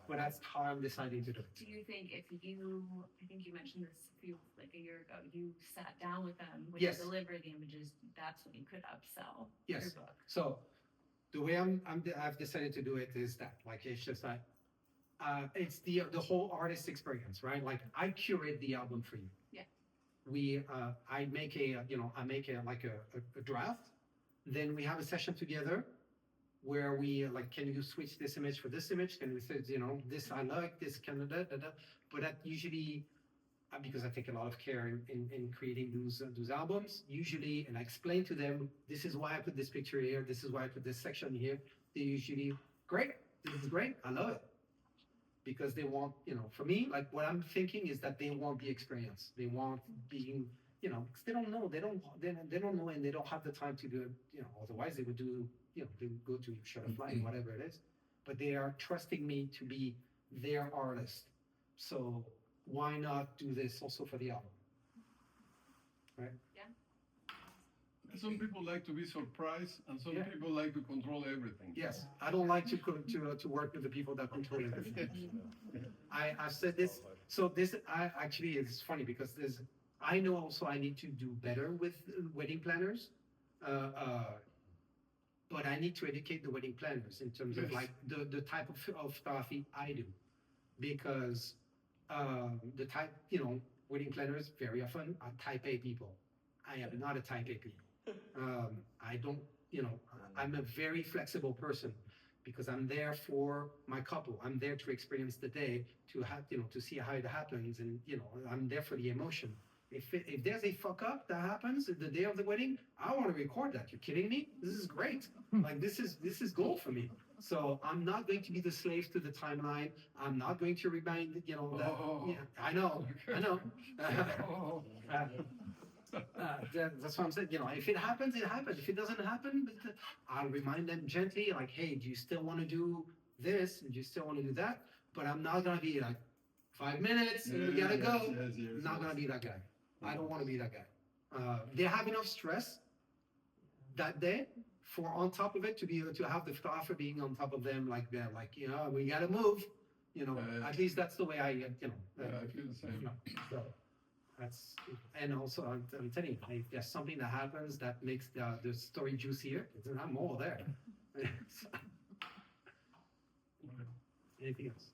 but that's how I'm deciding to do
Do
it.
you think if you, I think you mentioned this like a year ago, you sat down with them when
Yes.
you delivered the images, that's when you could upsell
Yes.
your book.
So the way I've decided to do it is that, like, it's just that it's the whole artist experience, right? Like I curate the album for you.
Yeah.
I make a draft. Then we have a session together where we like, can you switch this image for this image? Can we say, you know, this I like, this kind of but that usually, because I take a lot of care in creating those albums, usually, and I explain to them, this is why I put this picture here, this is why I put this section here. They usually, great, this is great, I love it. Because they want, you know, for me, like what I'm thinking is that they want the experience. They want being, you know, because they don't know, they don't know, and they don't have the time to do it, you know, otherwise they would do, you know, they would go to Shutterfly, whatever it is. But they are trusting me to be their artist. So why not do this also for the album? Right?
Some people like to be surprised, and some
Yeah.
people like to control everything.
Yes, I don't like to work with the people that control everything. I've said this, so this, actually, it's funny because I know also I need to do better with wedding planners. But I need to educate the wedding planners in terms of
Yes.
like the type of photography I do. Because the type, you know, wedding planners very often are type A people. I am not a type A people. I don't, you know, I'm a very flexible person because I'm there for my couple. I'm there to experience the day, to have, you know, to see how it happens, and you know, I'm there for the emotion. If there's a fuck up that happens the day of the wedding, I want to record that. You're kidding me? This is great. Like this is gold for me. So I'm not going to be the slave to the timeline. I'm not going to remind, you know, that. Yeah, I know. That's what I'm saying. You know, if it happens, it happens. If it doesn't happen, I'll remind them gently, like, hey, do you still want to do this? Do you still want to do that? But I'm not gonna be like 5 minutes and we gotta go.
Yes,
Not gonna be that guy. I don't want to be that guy. They have enough stress that day for on top of it to be able to have the photographer being on top of them, like they're like, you know, we gotta move. You know, at least that's the way I, you know.
I feel the same.
You know, so that's, and also I'm telling you, if there's something that happens that makes the story juicier, I'm all there. Anything else?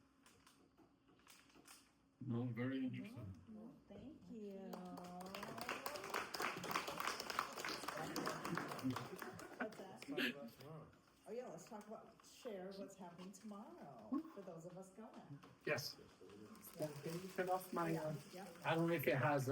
No, very interesting.
Well, thank you. What's that? Oh yeah, let's talk about, share what's happening tomorrow for those of us going.
Yes. Can you turn off my,
Yeah.
I don't know if it has